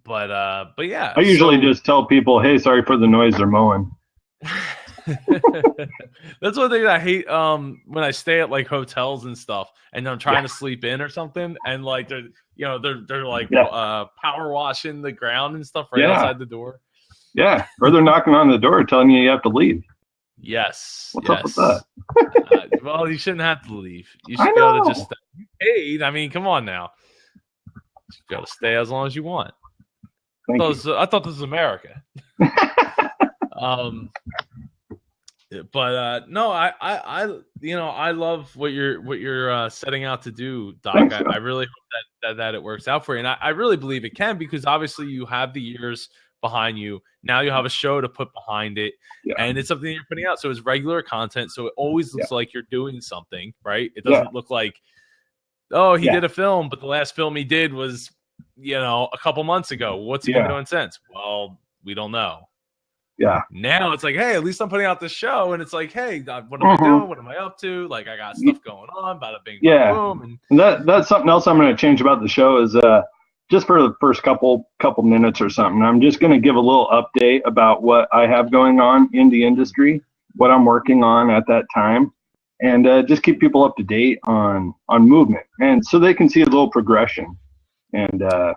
But yeah. I usually just tell people, hey, sorry for the noise, they're mowing. That's one thing I hate when I stay at like hotels and stuff and I'm trying to sleep in or something, and like they're like power washing the ground and stuff outside the door. Yeah, or they're knocking on the door telling you have to leave. Yes. What's up with that? Well, you shouldn't have to leave. You should be able to just stay. You paid. I mean, come on now. You should be able to stay as long as you want. I thought this was America. But no, I love what you're setting out to do, Doc. Thanks, I really hope that it works out for you, and I really believe it can, because obviously you have the years behind you. Now you have a show to put behind it, and it's something you're putting out. So it's regular content. So it always looks like you're doing something, right? It doesn't look like, oh, he did a film, but the last film he did was, a couple months ago. What's he been doing since? Well, we don't know. Yeah. Now it's like, hey, at least I'm putting out this show, and it's like, hey, what am I doing? What am I up to? Like, I got stuff going on, bada bing, bada boom. And that's something else I'm going to change about the show is just for the first couple minutes or something, I'm just going to give a little update about what I have going on in the industry, what I'm working on at that time, and just keep people up to date on movement, and so they can see a little progression. And I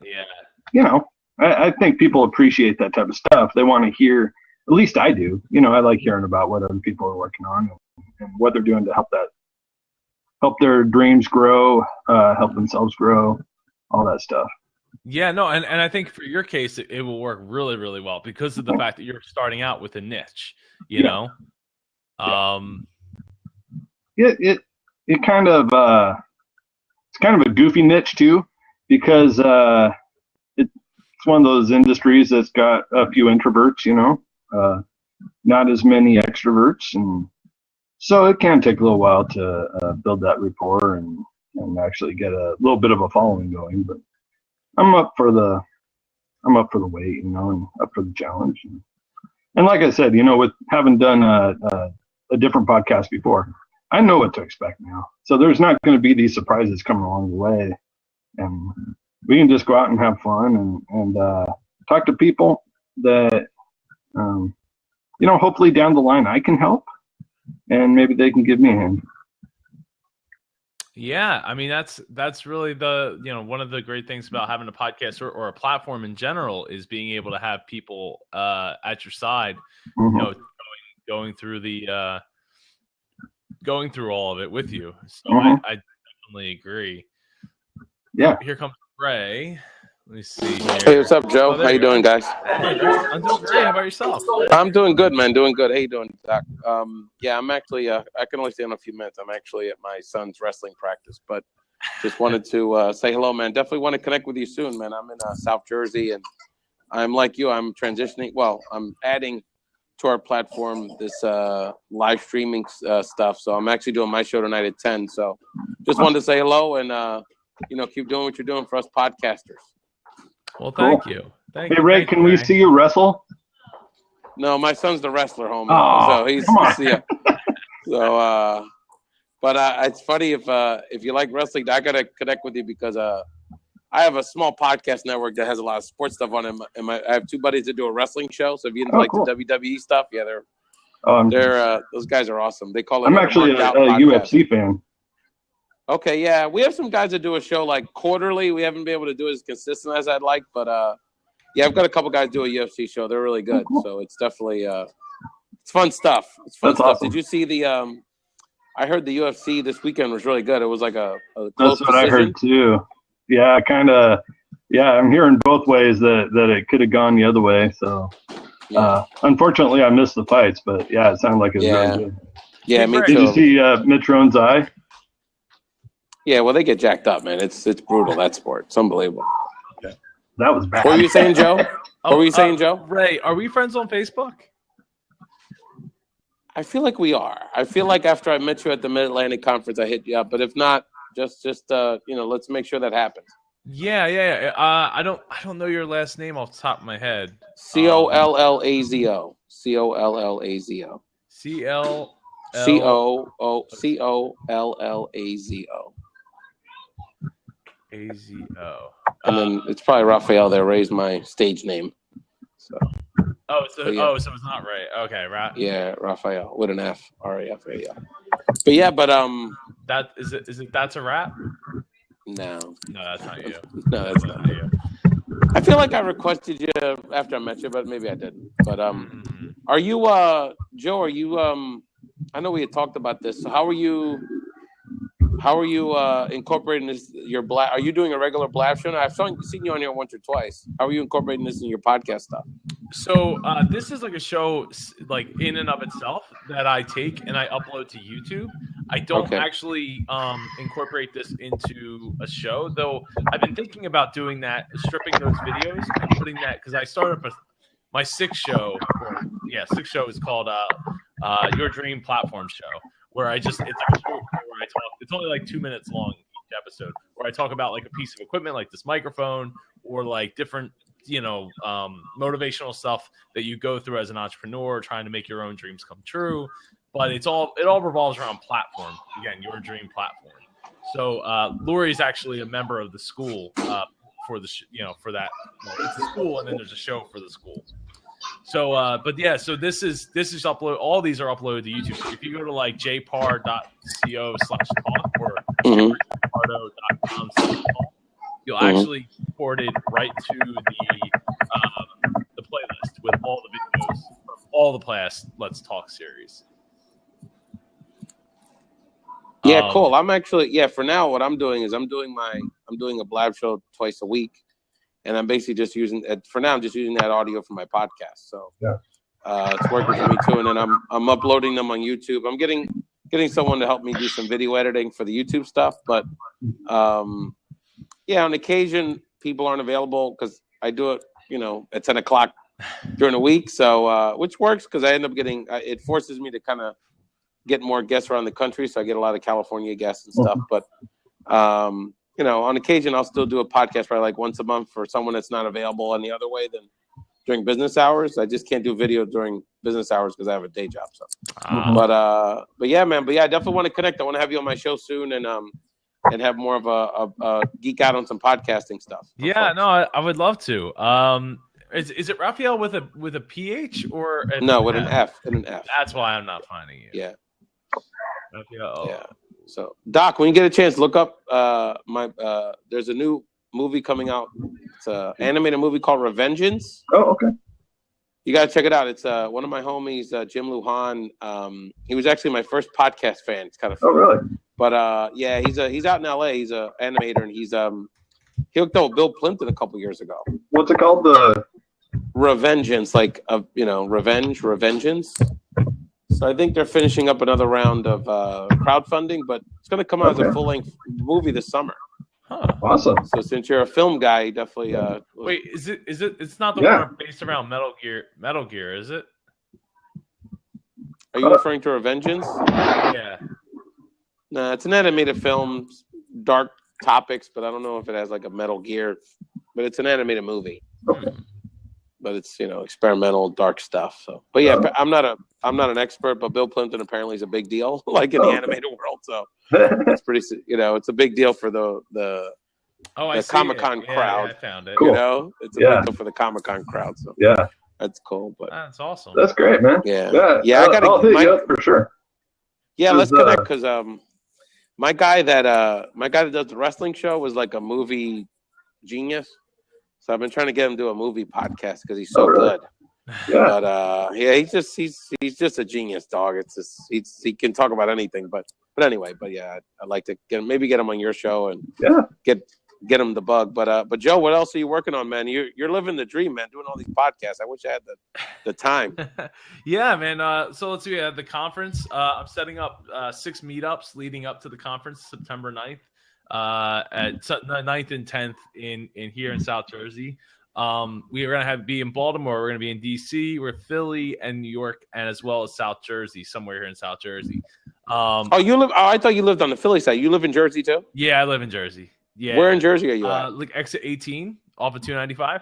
think people appreciate that type of stuff. They want to hear. At least I do. I like hearing about what other people are working on and what they're doing to help their dreams grow, help themselves grow, all that stuff. Yeah, no, and I think for your case, it will work really, really well because of the fact that you're starting out with a niche, you know? It kind of, it's kind of a goofy niche too, because it's one of those industries that's got a few introverts, not as many extroverts, and so it can take a little while to build that rapport and actually get a little bit of a following going. But I'm up for the weight, and up for the challenge. And like I said, with having done a different podcast before, I know what to expect now. So there's not going to be these surprises coming along the way, and we can just go out and have fun and talk to people that. Hopefully down the line I can help, and maybe they can give me a hand. Yeah, I mean that's really the one of the great things about having a podcast or a platform in general is being able to have people at your side, going through all of it with you. So I definitely agree. Yeah. Here comes Ray. Let me see here. Hey, what's up, Joe? How you doing, guys? I'm doing great. How about yourself? I'm doing good, man. Doing good. How you doing, Doc? Yeah, I'm actually, I can only stay in a few minutes. I'm actually at my son's wrestling practice, but just wanted to say hello, man. Definitely want to connect with you soon, man. I'm in South Jersey, and I'm like you. I'm transitioning. Well, I'm adding to our platform this live streaming stuff. So I'm actually doing my show tonight at 10. So just wanted to say hello and, keep doing what you're doing for us podcasters. Well, thank you. Hey, Ray, can we see you wrestle? No, my son's the wrestler, homie. Oh, so he's so. But it's funny if you like wrestling, I gotta connect with you because I have a small podcast network that has a lot of sports stuff on it. I have two buddies that do a wrestling show. So if you into the WWE stuff, Oh, Those guys are awesome. They call it. I'm actually a UFC fan. Okay, yeah, we have some guys that do a show like quarterly. We haven't been able to do it as consistent as I'd like, but yeah, I've got a couple guys do a UFC show. They're really good, so it's definitely it's fun stuff. It's fun stuff. Awesome. Did you see the? I heard the UFC this weekend was really good. It was like a close That's what decision. I heard too. Yeah, kind of. Yeah, I'm hearing both ways that it could have gone the other way. So, unfortunately, I missed the fights, but yeah, it sounded like it was really good. Yeah, me too. Did you see Mitch Rohn's eye? Yeah, well, they get jacked up, man. It's brutal, that sport. It's unbelievable. That was bad. What were you saying, Joe? What were you saying, Joe? Ray, are we friends on Facebook? I feel like we are. I feel like after I met you at the Mid-Atlantic Conference, I hit you up. But if not, just let's make sure that happens. Yeah. I don't know your last name off the top of my head. Collazo. Collazo. Collazo. AZO. And then it's probably Raphael that raised my stage name. So. So it's not Ray. Okay, right. Yeah, Raphael with an F. R-A-F-A-L. But yeah, that is it. That's a rap. No, that's not you. No, that's not you. I feel like I requested you after I met you, but maybe I didn't. But are you Joe? Are you I know we had talked about this. So how are you incorporating this? Are you doing a regular blab show? I've seen you on here once or twice. How are you incorporating this in your podcast stuff? So this is like a show, like in and of itself, that I take and I upload to YouTube. I don't actually incorporate this into a show, though. I've been thinking about doing that, stripping those videos and putting that, because I started my sixth show. Sixth show is called Your Dream Platform Show, where it's like a short where I talk. It's only like 2 minutes long each episode, where I talk about like a piece of equipment, like this microphone, or like different, motivational stuff that you go through as an entrepreneur, trying to make your own dreams come true. But it all revolves around platform. Again, Your Dream Platform. So Lori's actually a member of the school for the for that. It's a school, and then there's a show for the school. So, so this is upload. All these are uploaded to YouTube. So if you go to like jpar.co/talk or jpardo.com/talk, you'll actually import it right to the playlist with all the videos from all the past Let's Talk series. Yeah, cool. I'm actually for now. What I'm doing is I'm doing a blab show twice a week. And I'm basically just using for now. I'm just using that audio for my podcast. So it's working for me too. And then I'm uploading them on YouTube. I'm getting someone to help me do some video editing for the YouTube stuff. But on occasion people aren't available because I do it, at 10 o'clock during the week. So which works because I end up getting it forces me to kind of get more guests around the country. So I get a lot of California guests and stuff. But on occasion, I'll still do a podcast probably like once a month for someone that's not available any other way than during business hours. I just can't do video during business hours because I have a day job. So, but yeah, man. But yeah, I definitely want to connect. I want to have you on my show soon and have more of a geek out on some podcasting stuff. Yeah, no, I would love to. Is it Raphael with a PH or no with an F? And an F. That's why I'm not finding you. Yeah. Raphael. Yeah. So, Doc, when you get a chance, look up there's a new movie coming out. It's an animated movie called Revengeance. Oh, okay. You got to check it out. It's one of my homies, Jim Lujan. He was actually my first podcast fan. It's kind of funny. Oh, really? But, he's out in L.A. He's an animator, and he hooked up with Bill Plimpton a couple years ago. What's it called? Revengeance, Revengeance. So I think they're finishing up another round of crowdfunding, but it's going to come out as a full-length movie this summer. Huh. Awesome. So since you're a film guy, definitely. Wait, is it? It's not the one based around Metal Gear, is it? Are you referring to Revengeance? Yeah. Nah, it's an animated film, dark topics, but I don't know if it has like a Metal Gear. But it's an animated movie. Okay. But it's experimental, dark stuff. So, but yeah, I'm not an expert, but Bill Plimpton apparently is a big deal, like in the animated world. So it's pretty, it's a big deal for the Comic-Con crowd. Yeah, I found it. Cool. It's a big deal for the Comic-Con crowd. So yeah, That's cool. But That's awesome. That's great, man. yeah. I gotta. I'll hit you up for sure. Yeah, let's 'Cause, connect because my guy that does the wrestling show was like a movie genius. So I've been trying to get him to do a movie podcast because he's so really? good. Yeah. But yeah, he's just a genius, dog. It's just he can talk about anything. But anyway, yeah, I'd like to get him on your show and get him the bug. But Joe, what else are you working on, man? You're living the dream, man. Doing all these podcasts. I wish I had the time. Yeah, man. So let's see. At the conference, I'm setting up 6 meetups leading up to the conference, September 9th. At the 9th and 10th in here in South Jersey. We are going to be in Baltimore. We're going to be in DC. We're Philly and New York, and as well as South Jersey, somewhere here in South Jersey. I thought you lived on the Philly side. You live in Jersey too? Yeah, I live in Jersey. Yeah. Where in Jersey are you at? Like exit 18 off of 295.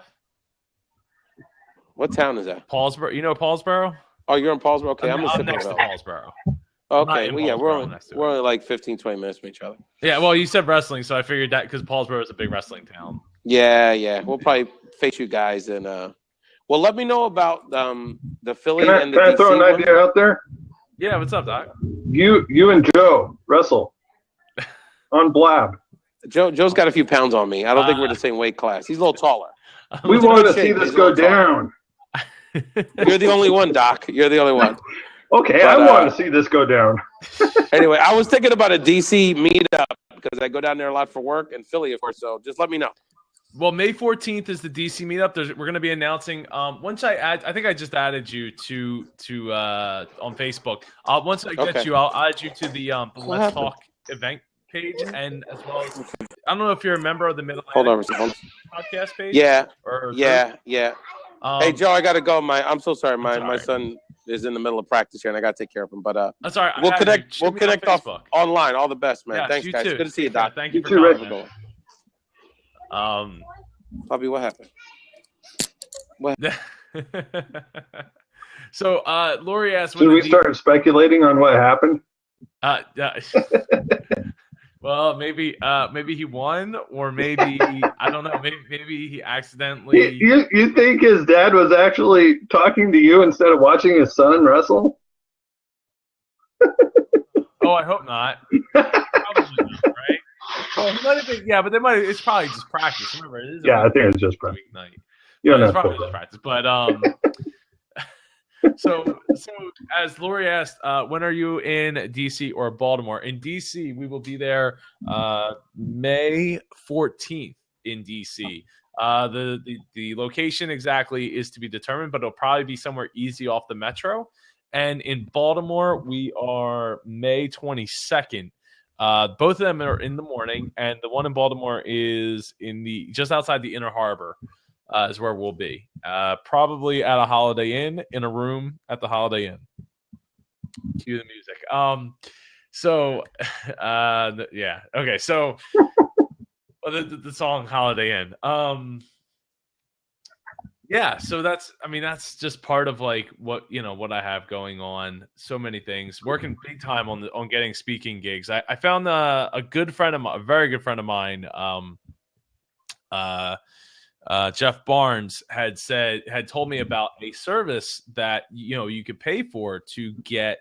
What town is that? Paulsboro. You know Paulsboro? Oh, you're in Paulsboro. Okay, I'm next to Paulsboro. Okay, well, yeah, we're only like 15, 20 minutes from each other. Yeah, well, you said wrestling, so I figured that because Paulsboro is a big wrestling town. Yeah, we'll probably face you guys and well, let me know about the Philly and the Can I DC throw an one. idea out there? Yeah, what's up, Doc? You and Joe wrestle on Blab. Joe's got a few pounds on me. I don't think we're the same weight class. He's a little taller. We want to see this go down. You're the only one, Doc. You're the only one. Okay, I want to see this go down. Anyway, I was thinking about a DC meetup because I go down there a lot for work, and Philly, of course. So just let me know. Well, May 14th is the DC meetup. We're going to be announcing. Once I think I just added you to on Facebook. Once I get you, I'll add you to the Let's Talk event page, and as well as I don't know if you're a member of the Middle podcast page. Yeah. Yeah. Hey Joe, I gotta go. I'm so sorry. My son is in the middle of practice here, and I gotta take care of him. But that's all right. We'll connect. We'll connect off online. All the best, man. Yeah, Thanks, guys. Too. Good to see you, Doc. Thank you for coming. Bobby, what happened? So, Lori asked, should we start speculating on what happened? Well, maybe he won, or maybe I don't know. Maybe he accidentally. You think his dad was actually talking to you instead of watching his son wrestle? Oh, I hope not. Probably not, right? Well, he might have been, yeah, but it's probably just practice. Remember, it is I think it's just practice. Night. Yeah, It's probably just practice. But So as Lori asked, when are you in DC or Baltimore? In DC, we will be there May 14th in DC. The location exactly is to be determined, but it'll probably be somewhere easy off the metro. And in Baltimore, we are May 22nd. Both of them are in the morning, and the one in Baltimore is just outside the Inner Harbor. Is where we'll be. Probably at a Holiday Inn, in a room at the Holiday Inn. Cue the music. Yeah. Okay. So, the song Holiday Inn. Yeah. So that's just part of like what I have going on. So many things. Working big time on getting speaking gigs. I found a very good friend of mine. Jeff Barnes had told me about a service that you could pay for to get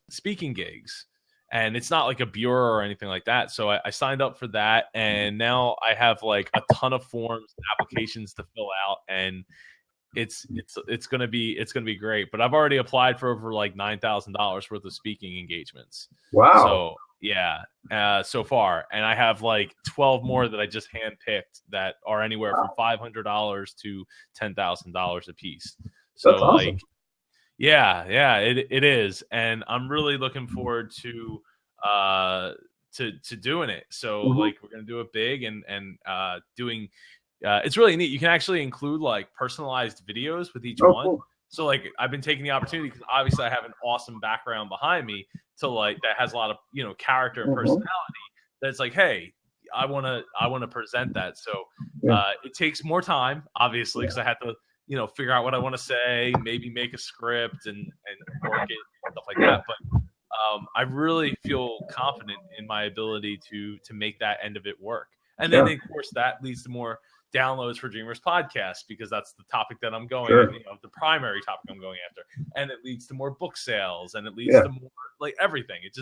speaking gigs, and it's not like a bureau or anything like that. So I signed up for that, and now I have like a ton of forms and applications to fill out, and it's gonna be great. But I've already applied for over like $9,000 worth of speaking engagements. Wow. So yeah, so far, and I have like 12 more that I just handpicked that are anywhere from $500 to $10,000 a piece. So that's awesome. Like, yeah, it is, and I'm really looking forward to doing it. So like, we're gonna do it big and doing. It's really neat. You can actually include like personalized videos with each one. Cool. So like, I've been taking the opportunity because obviously I have an awesome background behind me to like that has a lot of character and personality. That's like, hey, I want to present that. So it takes more time, obviously, because I have to figure out what I want to say, maybe make a script and work it and stuff like that. But I really feel confident in my ability to make that end of it work. And then of course that leads to more downloads for Dreamers podcast because that's the topic that I'm going, Sure. the primary topic I'm going after, and it leads to more book sales, and it leads Yeah. to more like everything. It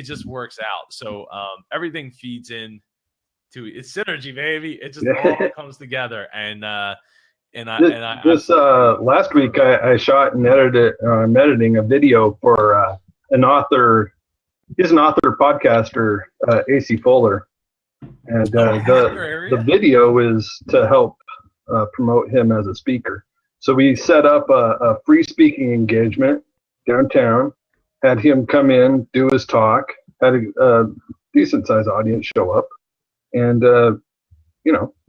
just works out. So everything feeds in to it's synergy, baby. It just all comes together, and This last week I shot and edited. I'm editing a video for an author. He's an author podcaster, AC Fuller, and the video is to help promote him as a speaker. So we set up a free speaking engagement downtown, had him come in, do his talk, had a decent sized audience show up, and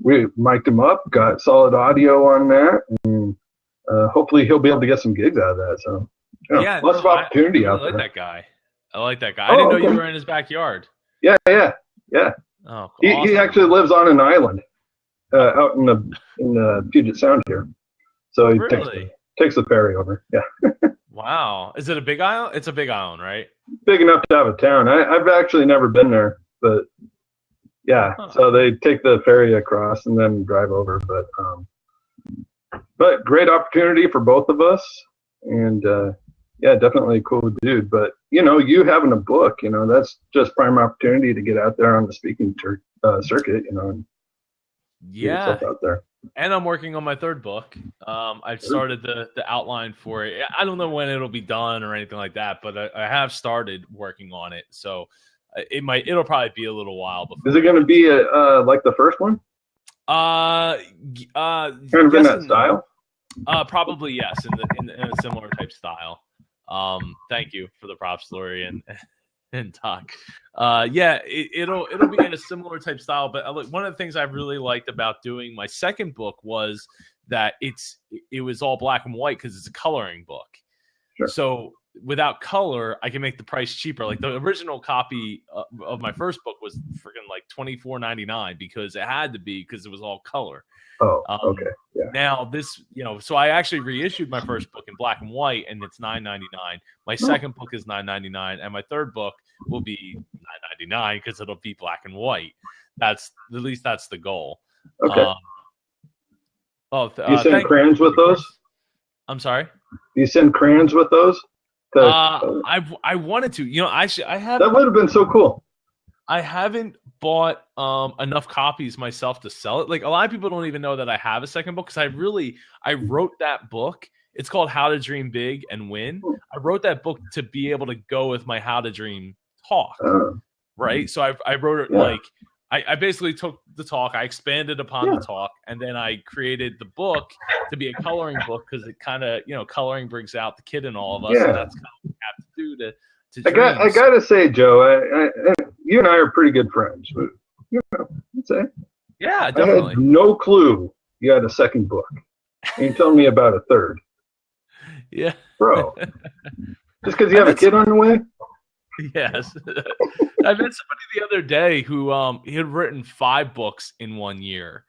we mic'd him up, got solid audio on that, and hopefully he'll be able to get some gigs out of that. So lots of opportunity out there. I like that guy. I didn't know you were in his backyard. Yeah. Oh, He awesome. actually lives on an island out in the Puget Sound here. So he takes the ferry over. Yeah. Wow. Is it a big island? It's a big island, right? Big enough to have a town. I've actually never been there, but yeah. Huh. So they take the ferry across and then drive over. But great opportunity for both of us, and definitely a cool dude. But you having a book, that's just prime opportunity to get out there on the speaking circuit, and get yourself out there. And I'm working on my third book. I've started the outline for it. I don't know when it'll be done or anything like that, but I have started working on it. So it'll probably be a little while before. Is it going to be like the first one? Kind of in that style? Probably yes, in a similar type style. Thank you for the props, Lori and Doc. It'll be in a similar type style. But one of the things I really liked about doing my second book was that it was all black and white because it's a coloring book. Sure. So without color, I can make the price cheaper. Like the original copy of my first book was freaking like $24.99 because it had to be because it was all color. Oh, okay. Yeah. Now this, so I actually reissued my first book in black and white, and it's $9.99. My second book is $9.99, and my third book will be $9.99 because it'll be black and white. That's the goal. Okay. You send crayons with those? I'm sorry. You send crayons with those? I wanted to. I have. That would have been so cool. I haven't bought enough copies myself to sell it. Like a lot of people don't even know that I have a second book because I wrote that book. It's called How to Dream Big and Win. I wrote that book to be able to go with my How to Dream talk, right? So I wrote it I basically took the talk, I expanded upon the talk, and then I created the book to be a coloring book because it kind of, coloring brings out the kid in all of us. Yeah. And that's kind of what we have to do to I got to say, Joe, you and I are pretty good friends. But, I'd say. Yeah, definitely. I had no clue you had a second book. And you're telling me about a third. Yeah. Bro. Just because you have a kid on the way? Yes. I met somebody the other day who he had written 5 books in 1 year.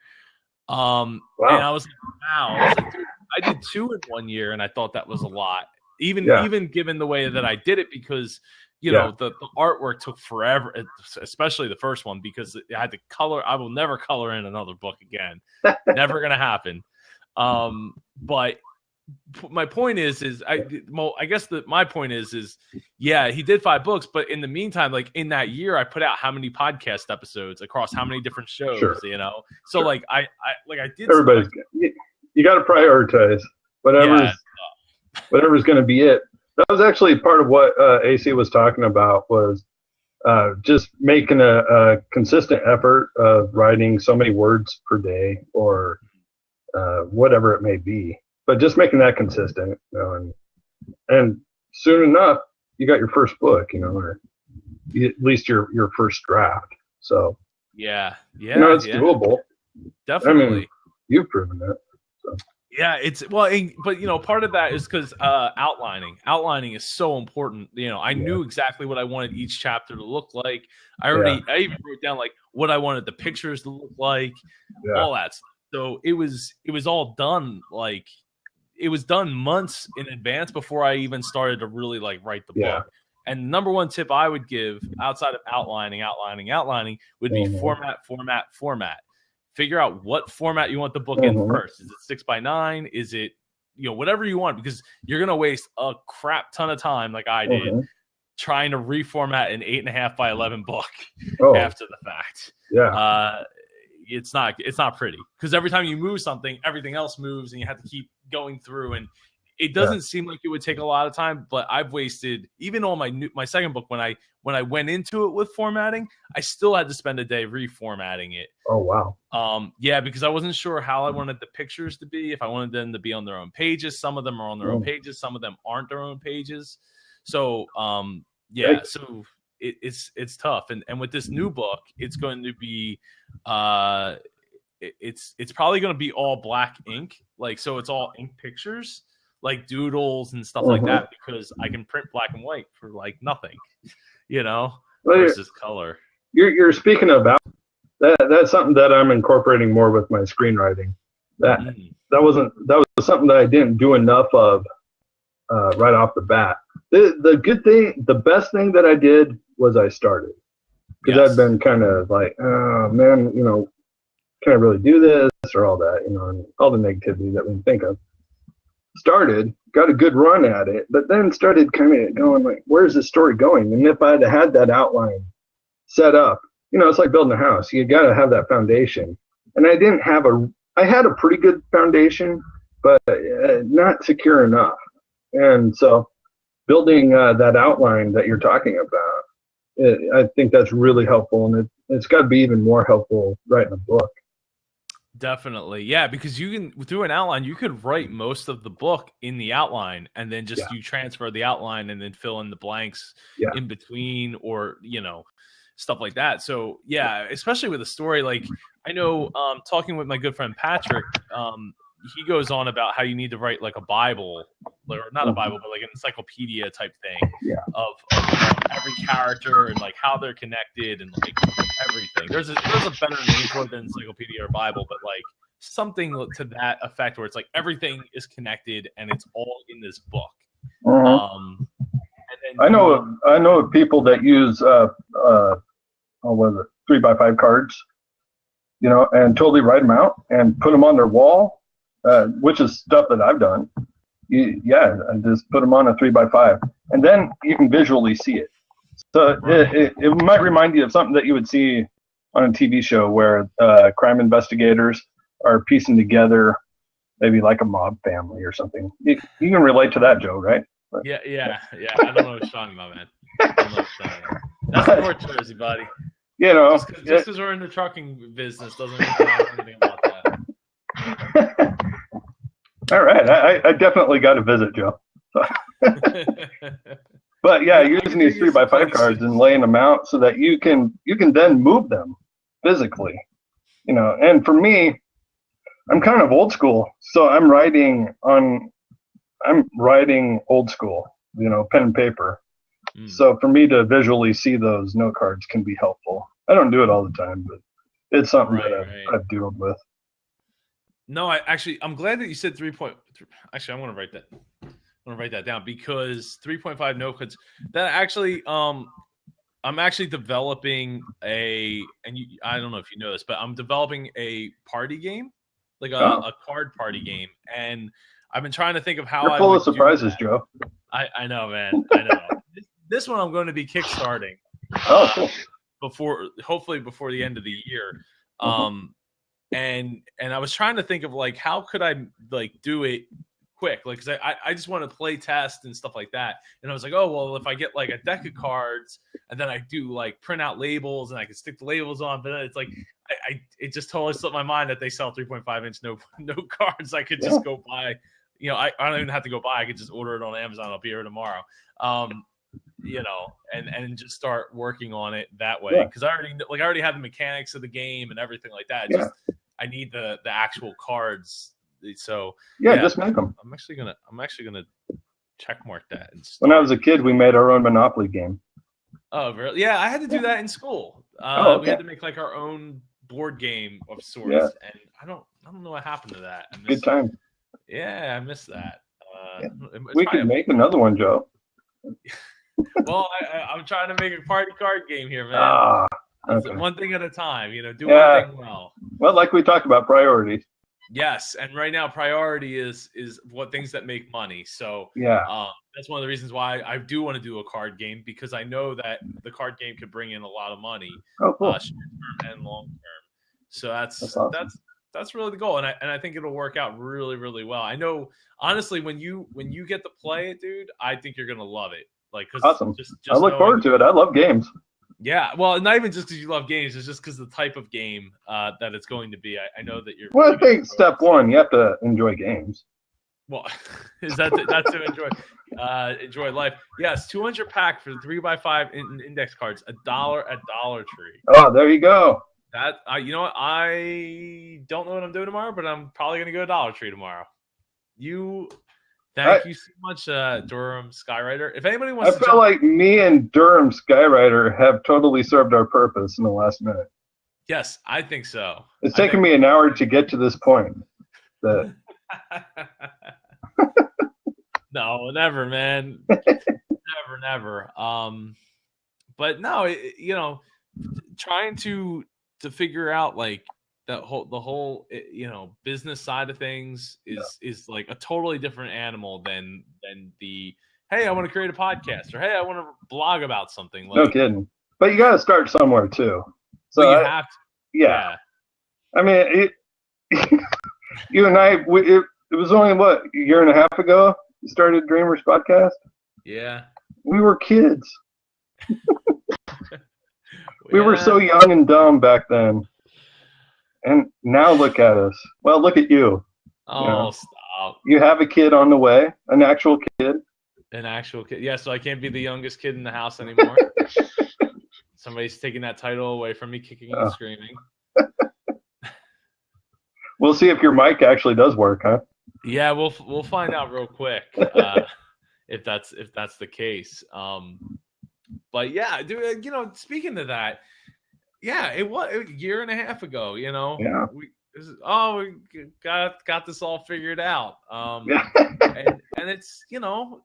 Wow. And I was like, wow. I was like, dude, I did 2 in 1 year, and I thought that was a lot. Even given the way that I did it, because the artwork took forever, especially the first one, because it had to color. I will never color in another book again. Never gonna happen. But my point is I guess my point is he did 5 books, but in the meantime, like in that year, I put out how many podcast episodes across how many different shows, So Sure. like I did. Everybody's you got to prioritize whatever's going to be it. That was actually part of what AC was talking about was just making a consistent effort of writing so many words per day or whatever it may be, but just making that consistent, and soon enough you got your first book, or at least your first draft. So it's doable. Definitely. I mean, you've proven that. So. Yeah, but part of that is because outlining is so important. I knew exactly what I wanted each chapter to look like. I even wrote down like what I wanted the pictures to look like, all that stuff. So it was all done it was done months in advance before I even started to really write the book. And the number one tip I would give outside of outlining would be format. figure out what format you want the book in first. Is it 6x9? Is it, whatever you want, because you're going to waste a crap ton of time like I did trying to reformat an 8.5 by 11 book after the fact. Yeah. It's not pretty, because every time you move something, everything else moves, and you have to keep going through. And it doesn't seem like it would take a lot of time, but I've wasted, even on my second book, when I went into it with formatting, I still had to spend a day reformatting it. Oh, wow. Because I wasn't sure how I wanted the pictures to be, if I wanted them to be on their own pages. Some of them are on their own pages, some of them aren't their own pages. So, so it's tough. And with this new book, it's going to be, it's probably going to be all black ink. Like, so it's all ink pictures, like doodles and stuff like that, because I can print black and white for like nothing, versus color. You're speaking about that. That's something that I'm incorporating more with my screenwriting. That was something that I didn't do enough of right off the bat. The best thing that I did was I started, because I've been kind of like, oh man, can I really do this, or all that, and all the negativity that we can think of. Started, got a good run at it, but then started kind of going like, where's the story going? And if I'd had that outline set up, it's like building a house. You got to have that foundation. And I had a pretty good foundation, but not secure enough. And so building that outline that you're talking about, I think that's really helpful. And it's got to be even more helpful writing a book. Definitely. Yeah, because you can, through an outline, you could write most of the book in the outline, and then just you transfer the outline and then fill in the blanks in between, or, stuff like that. So yeah, especially with a story, like I know, talking with my good friend Patrick, he goes on about how you need to write like a Bible, or not a Bible, but like an encyclopedia type thing of every character and like how they're connected and like everything. There's a better name for it than encyclopedia or Bible, but like something to that effect, where it's like everything is connected and it's all in this book. And then, I know people that use 3x5 cards, and totally write them out and put them on their wall, which is stuff that I've done. And just put them on a 3x5, and then you can visually see it. So it might remind you of something that you would see on a TV show, where crime investigators are piecing together maybe like a mob family or something. You can relate to that, Joe, right? Yeah. I don't know what you're talking about, man. That's North Jersey, buddy. Just because we're in the trucking business doesn't mean I know anything about that. All right, I definitely got to visit, Joe. But yeah, using these 3x5 cards and laying them out so that you can then move them physically, And for me, I'm kind of old school, so I'm writing old school, pen and paper. So for me to visually see those note cards can be helpful. I don't do it all the time, but it's something that I've dealt with. No, I'm glad that you said 3. Actually, I want to write that down, because 3.5 note cards. That actually, I'm actually developing I don't know if you know this, but I'm developing a party game, like a card party game, and I've been trying to think of how You're full of surprises, Joe. I know, man. I know. This one I'm going to be kickstarting. Oh, cool. Hopefully before the end of the year. And I was trying to think of like, how could I like do it quick? Like, cause I just want to play test and stuff like that. And I was like, oh, well, if I get like a deck of cards and then I do like print out labels and I can stick the labels on, but then it's like, it just totally slipped my mind that they sell 3.5-inch no cards. I could just go buy, I don't even have to go buy. I could just order it on Amazon. I'll be here tomorrow. And just start working on it that way. Cause I already have the mechanics of the game and everything like that. Just, I need the actual cards. So just make them. I'm actually gonna check mark that. When I was a kid, we made our own Monopoly game. Oh, really? Yeah, I had to do that in school. We had to make like our own board game of sorts, and I don't know what happened to that. Good time. Yeah, I missed that. We could make another one, Joe. Well, I'm trying to make a party card game here, man. Okay. One thing at a time, do one thing well. Well, like we talked about, priorities. Yes, and right now priority is what things that make money. So Yeah. that's one of the reasons why I do want to do a card game, because I know that the card game could bring in a lot of money, Oh, cool. short term and long term. So that's awesome. that's really the goal, and I think it'll work out really, really well. I know, honestly, when you get to play it, dude, I think you're gonna love it. Like, cause Awesome. just I look knowing- forward to it. I love games. Yeah, well, not even just because you love games, it's just because the type of game that it's going to be. I know that you're. Well, I really gonna think enjoy step it. one, you have to enjoy games. Well, is that that's to enjoy life? Yes, 200 pack for the 3x5 index cards, $1 at Dollar Tree. Oh, there you go. That you know what? I don't know what I'm doing tomorrow, but I'm probably gonna go to Dollar Tree tomorrow. Thank you so much, Durham Skywriter. If anybody I wants to feel like me and Durham Skywriter have totally served our purpose in the last minute. yes, I think so. It's taken me an hour to get to this point. That No, never, man. never. But no, trying to figure out like the whole business side of things is like a totally different animal than the hey, I want to create a podcast, or hey, I want to blog about something. Like, no kidding. But you got to start somewhere too. So you have to. yeah. I mean, you and I, it was only a year and a half ago you started Dreamers Podcast. Yeah. We were kids. We were so young and dumb back then. And now look at us. Well, look at you. Oh, stop. You have a kid on the way, an actual kid. An actual kid. Yeah, so I can't be the youngest kid in the house anymore. Somebody's taking that title away from me, kicking and screaming. We'll see if your mic actually does work, huh? Yeah, we'll find out real quick if that's the case. But yeah, dude, speaking of that, yeah, it was a year and a half ago. Yeah. We got this all figured out. Yeah. and it's look,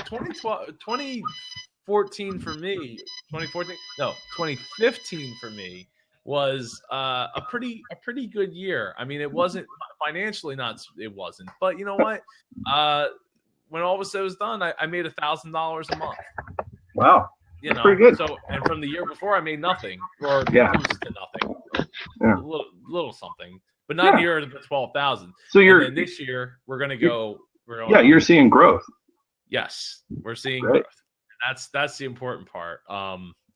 2014 for me, 2015 for me was a pretty good year. I mean, it wasn't financially, it wasn't, but you know what? When all was said was done, I made $1,000 a month. Wow. That's pretty good. So, and from the year before, I made nothing, or Yeah. close to nothing, Yeah. a little something, but not near the 12,000. So and then this year we're gonna go. You're seeing growth. Yes, we're seeing Great. growth. That's the important part.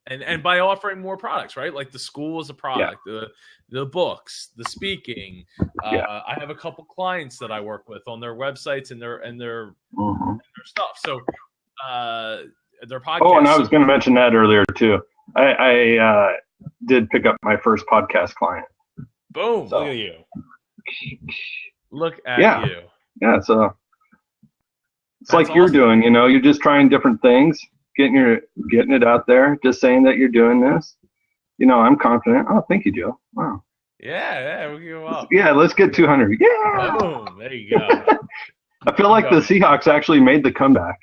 And by offering more products, right? Like the school is a product, the books, the speaking. I have a couple clients that I work with on their websites and their stuff. So their podcast. Oh, and I was going to mention that earlier too. I did pick up my first podcast client. Boom! So. Look at you. Look at you. Yeah, so it's That's like you're awesome. doing. You're just trying different things, getting it out there, just saying that you're doing this. I'm confident. Oh, thank you, Joe. Wow. Yeah, we go up. Yeah, let's get 200. Yeah. Boom! There you go. I feel like the Seahawks actually made the comeback.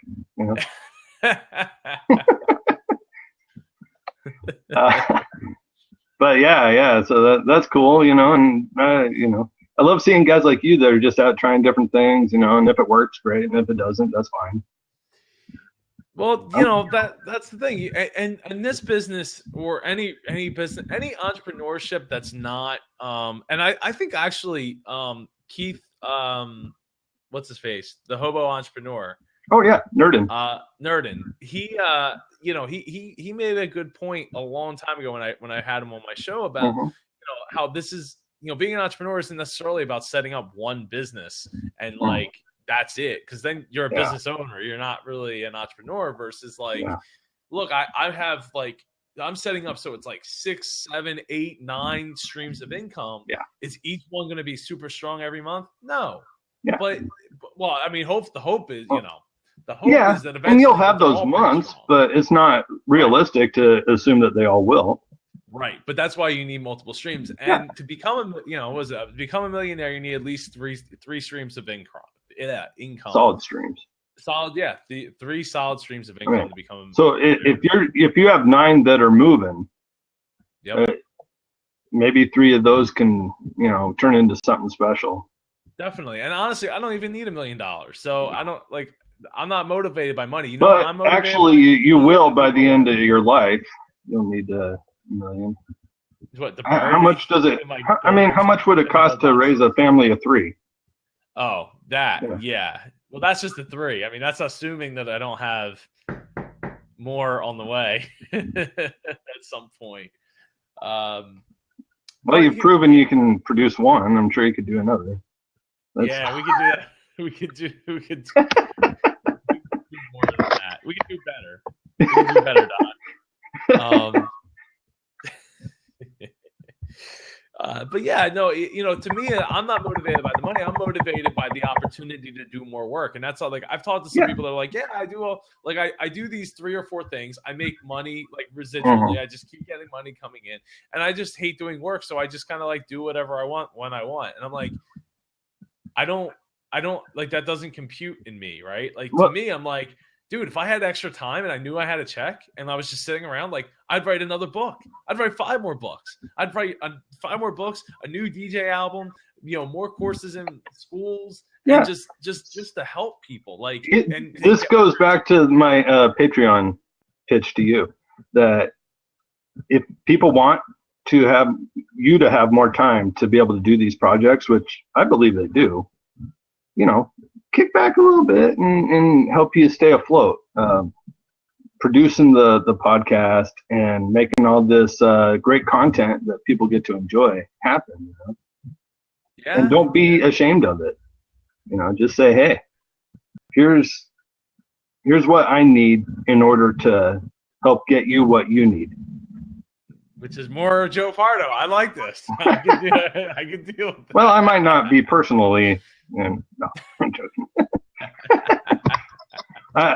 But yeah. So that's cool, and I love seeing guys like you that are just out trying different things, and if it works, great, and if it doesn't, that's fine. Well, that's the thing, and this business or any business, any entrepreneurship that's not, and I think actually, Keith, what's his face, the hobo entrepreneur. Oh yeah, Nerdin. Nerdin. He he made a good point a long time ago when I had him on my show about how this is being an entrepreneur isn't necessarily about setting up one business and like that's it, because then you're a business owner, you're not really an entrepreneur, versus like look, I have like I'm setting up so it's like 6, 7, 8, 9 streams of income. Is each one going to be super strong every month? No. But well, I mean, the hope is the hope is that eventually, and you'll have those months, but it's not realistic to assume that they all will. Right, but that's why you need multiple streams, and to become become a millionaire, you need at least three streams of income. Income. Solid streams. Solid, the 3 solid streams of income to become. So if you have 9 that are moving, maybe 3 of those can, turn into something special. Definitely. And honestly, I don't even need $1 million. So I'm not motivated by money. You know what I'm But motivated actually, by? you will by the end of your life. You'll need $1 million. What, the How parody? much does it? Am I I mean, how much would it cost to raise a family of 3? Oh, that. Yeah. Yeah. Well, that's just the 3. I mean, that's assuming that I don't have more on the way at some point. Well, you've proven you can produce one. I'm sure you could do another. Yeah, we could do that. We could do more than that. We could do better. We could do better, Don. But yeah, no, to me, I'm not motivated by the money. I'm motivated by the opportunity to do more work. And that's all, like, I've talked to some people that are like, yeah, I do I do these 3 or 4 things. I make money like residually. I just keep getting money coming in. And I just hate doing work. So I just kind of like do whatever I want when I want. And I'm like, I don't like, that doesn't compute in me, right? Like, to me, I'm like, dude, if I had extra time and I knew I had a check and I was just sitting around, like, I'd write another book. I'd write 5 more books. I'd write 5 more books, a new DJ album, more courses in schools, and just to help people. Like, this goes back to my Patreon pitch to you, that if people want to have more time to be able to do these projects, which I believe they do, kick back a little bit and help you stay afloat. Producing the podcast and making all this great content that people get to enjoy happen. Yeah. And don't be ashamed of it. Just say, hey, here's what I need in order to help get you what you need. Which is more Joe Pardo. I like this. I can deal with that. Well, I might not be personally. No, I'm joking.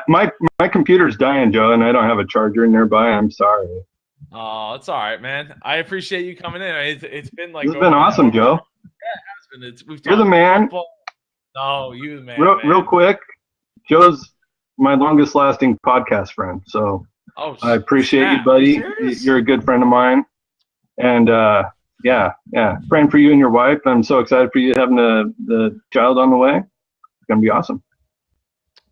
My computer's dying, Joe, and I don't have a charger nearby. I'm sorry. Oh, it's all right, man. I appreciate you coming in. It's been like, it's been awesome, Joe. Yeah, it has been. You're the man. No, you the man. Real quick, Joe's my longest lasting podcast friend. So I appreciate you, buddy. You're a good friend of mine. And praying for you and your wife. I'm so excited for you having the child on the way. It's gonna be awesome.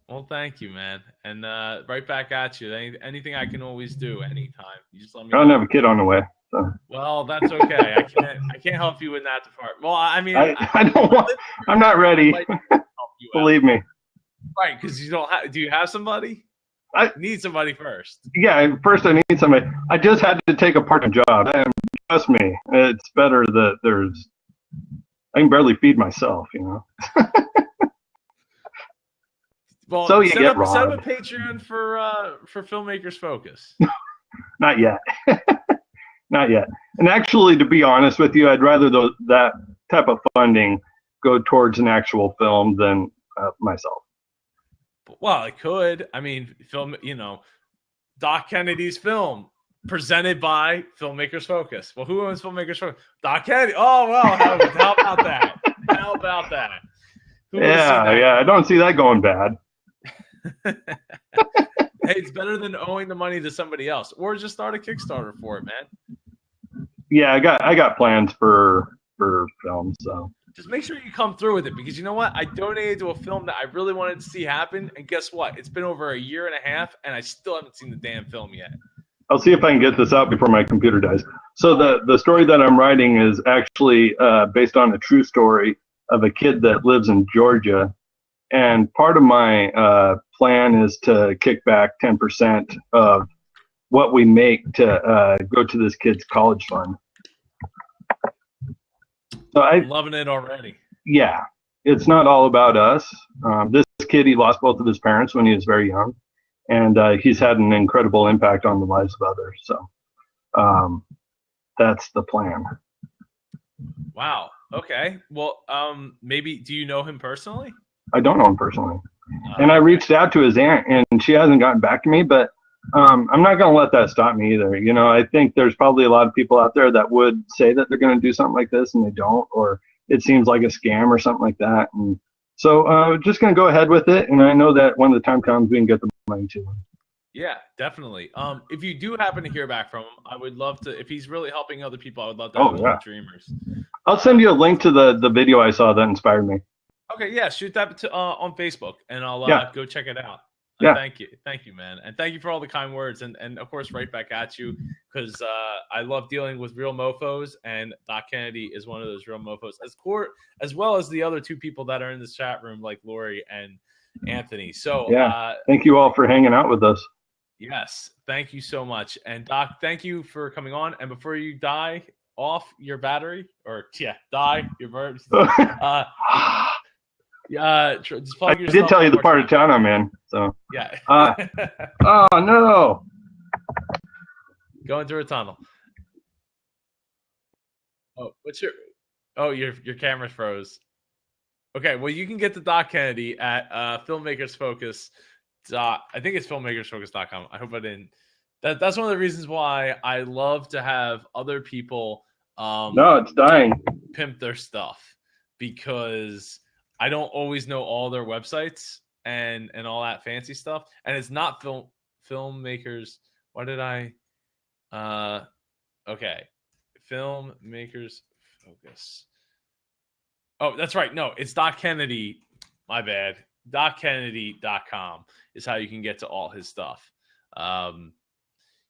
Well, thank you, man. And right back at you. Anything I can always do anytime. You just let me know. I don't have a kid on the way. So. Well, that's okay. I can't help you in that department. Well, I mean, I don't want. I'm not ready. Believe me. Right, because you don't have. Do you have somebody? I need somebody first. Yeah, first I need somebody. I just had to take a part-time job, and trust me, it's better that I can barely feed myself, Well, so you set get up a Patreon for Filmmakers Focus. Not yet. Not yet. And actually, to be honest with you, I'd rather that type of funding go towards an actual film than myself. Well, it could. I mean, Doc Kennedy's film presented by Filmmakers Focus. Well, who owns Filmmakers Focus? Doc Kennedy. Oh, well, how about that? How about that? Yeah. I don't see that going bad. Hey, it's better than owing the money to somebody else, or just start a Kickstarter for it, man. Yeah, I got plans for films, so just make sure you come through with it, because you know what? I donated to a film that I really wanted to see happen, and guess what? It's been over 1.5 years, and I still haven't seen the damn film yet. I'll see if I can get this out before my computer dies. So the story that I'm writing is actually based on a true story of a kid that lives in Georgia. And part of my plan is to kick back 10% of what we make to go to this kid's college fund. So I'm loving it already. Yeah, it's not all about us. This kid, he lost both of his parents when he was very young, and he's had an incredible impact on the lives of others. So that's the plan. Wow. Okay. Well, maybe, do you know him personally? I don't know him personally. And I reached out to his aunt, and she hasn't gotten back to me, but I'm not going to let that stop me either. I think there's probably a lot of people out there that would say that they're going to do something like this, and they don't, or it seems like a scam or something like that. And so just going to go ahead with it, and I know that when the time comes, we can get the money to them. Yeah, definitely. If you do happen to hear back from him, I would love to. If he's really helping other people, I would love to have Oh him yeah. on Dreamers. I'll send you a link to the video I saw that inspired me. Okay, yeah, shoot that to, on Facebook, and I'll Yeah. go check it out. Yeah. Thank you, man, and thank you for all the kind words, and of course, right back at you, because I love dealing with real mofo's, and Doc Kennedy is one of those real mofo's, as well as the other two people that are in this chat room, like Lori and Anthony. So Yeah. Thank you all for hanging out with us. Yes, thank you so much, and Doc, thank you for coming on. And before you die off your battery, die your bird. Just plug I yourself did tell you one the more part time. of town I'm in. So Yeah. oh no. Going through a tunnel. Oh, your camera froze. Okay, well you can get the Doc Kennedy at Filmmakers Focus. I think it's filmmakersfocus.com. I hope I didn't. That's one of the reasons why I love to have other people No, it's dying. pimp their stuff, because I don't always know all their websites and all that fancy stuff. And it's not filmmakers. What did I? Okay, Filmmakers Focus. Oh, that's right. No, it's Doc Kennedy. My bad. DocKennedy.com is how you can get to all his stuff.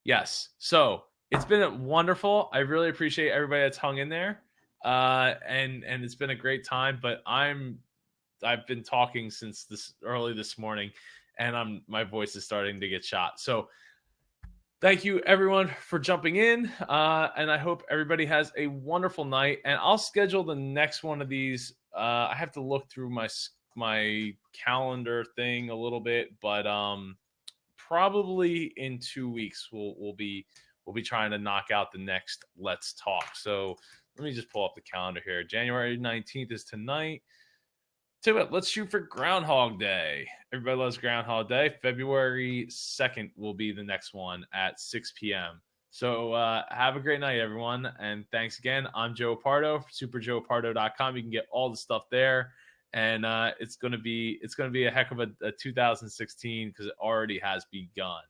Yes. So it's been wonderful. I really appreciate everybody that's hung in there. And it's been a great time, but I've been talking since early this morning, and my voice is starting to get shot. So thank you everyone for jumping in. And I hope everybody has a wonderful night, and I'll schedule the next one of these. I have to look through my calendar thing a little bit, but probably in 2 weeks we'll be trying to knock out the next Let's Talk. So let me just pull up the calendar here. January 19th is tonight. Let's shoot for Groundhog Day. Everybody loves Groundhog Day. February 2nd will be the next one at 6 p.m. So have a great night, everyone. And thanks again. I'm Joe Pardo, superjoepardo.com. You can get all the stuff there. And it's gonna be a heck of a 2016, because it already has begun.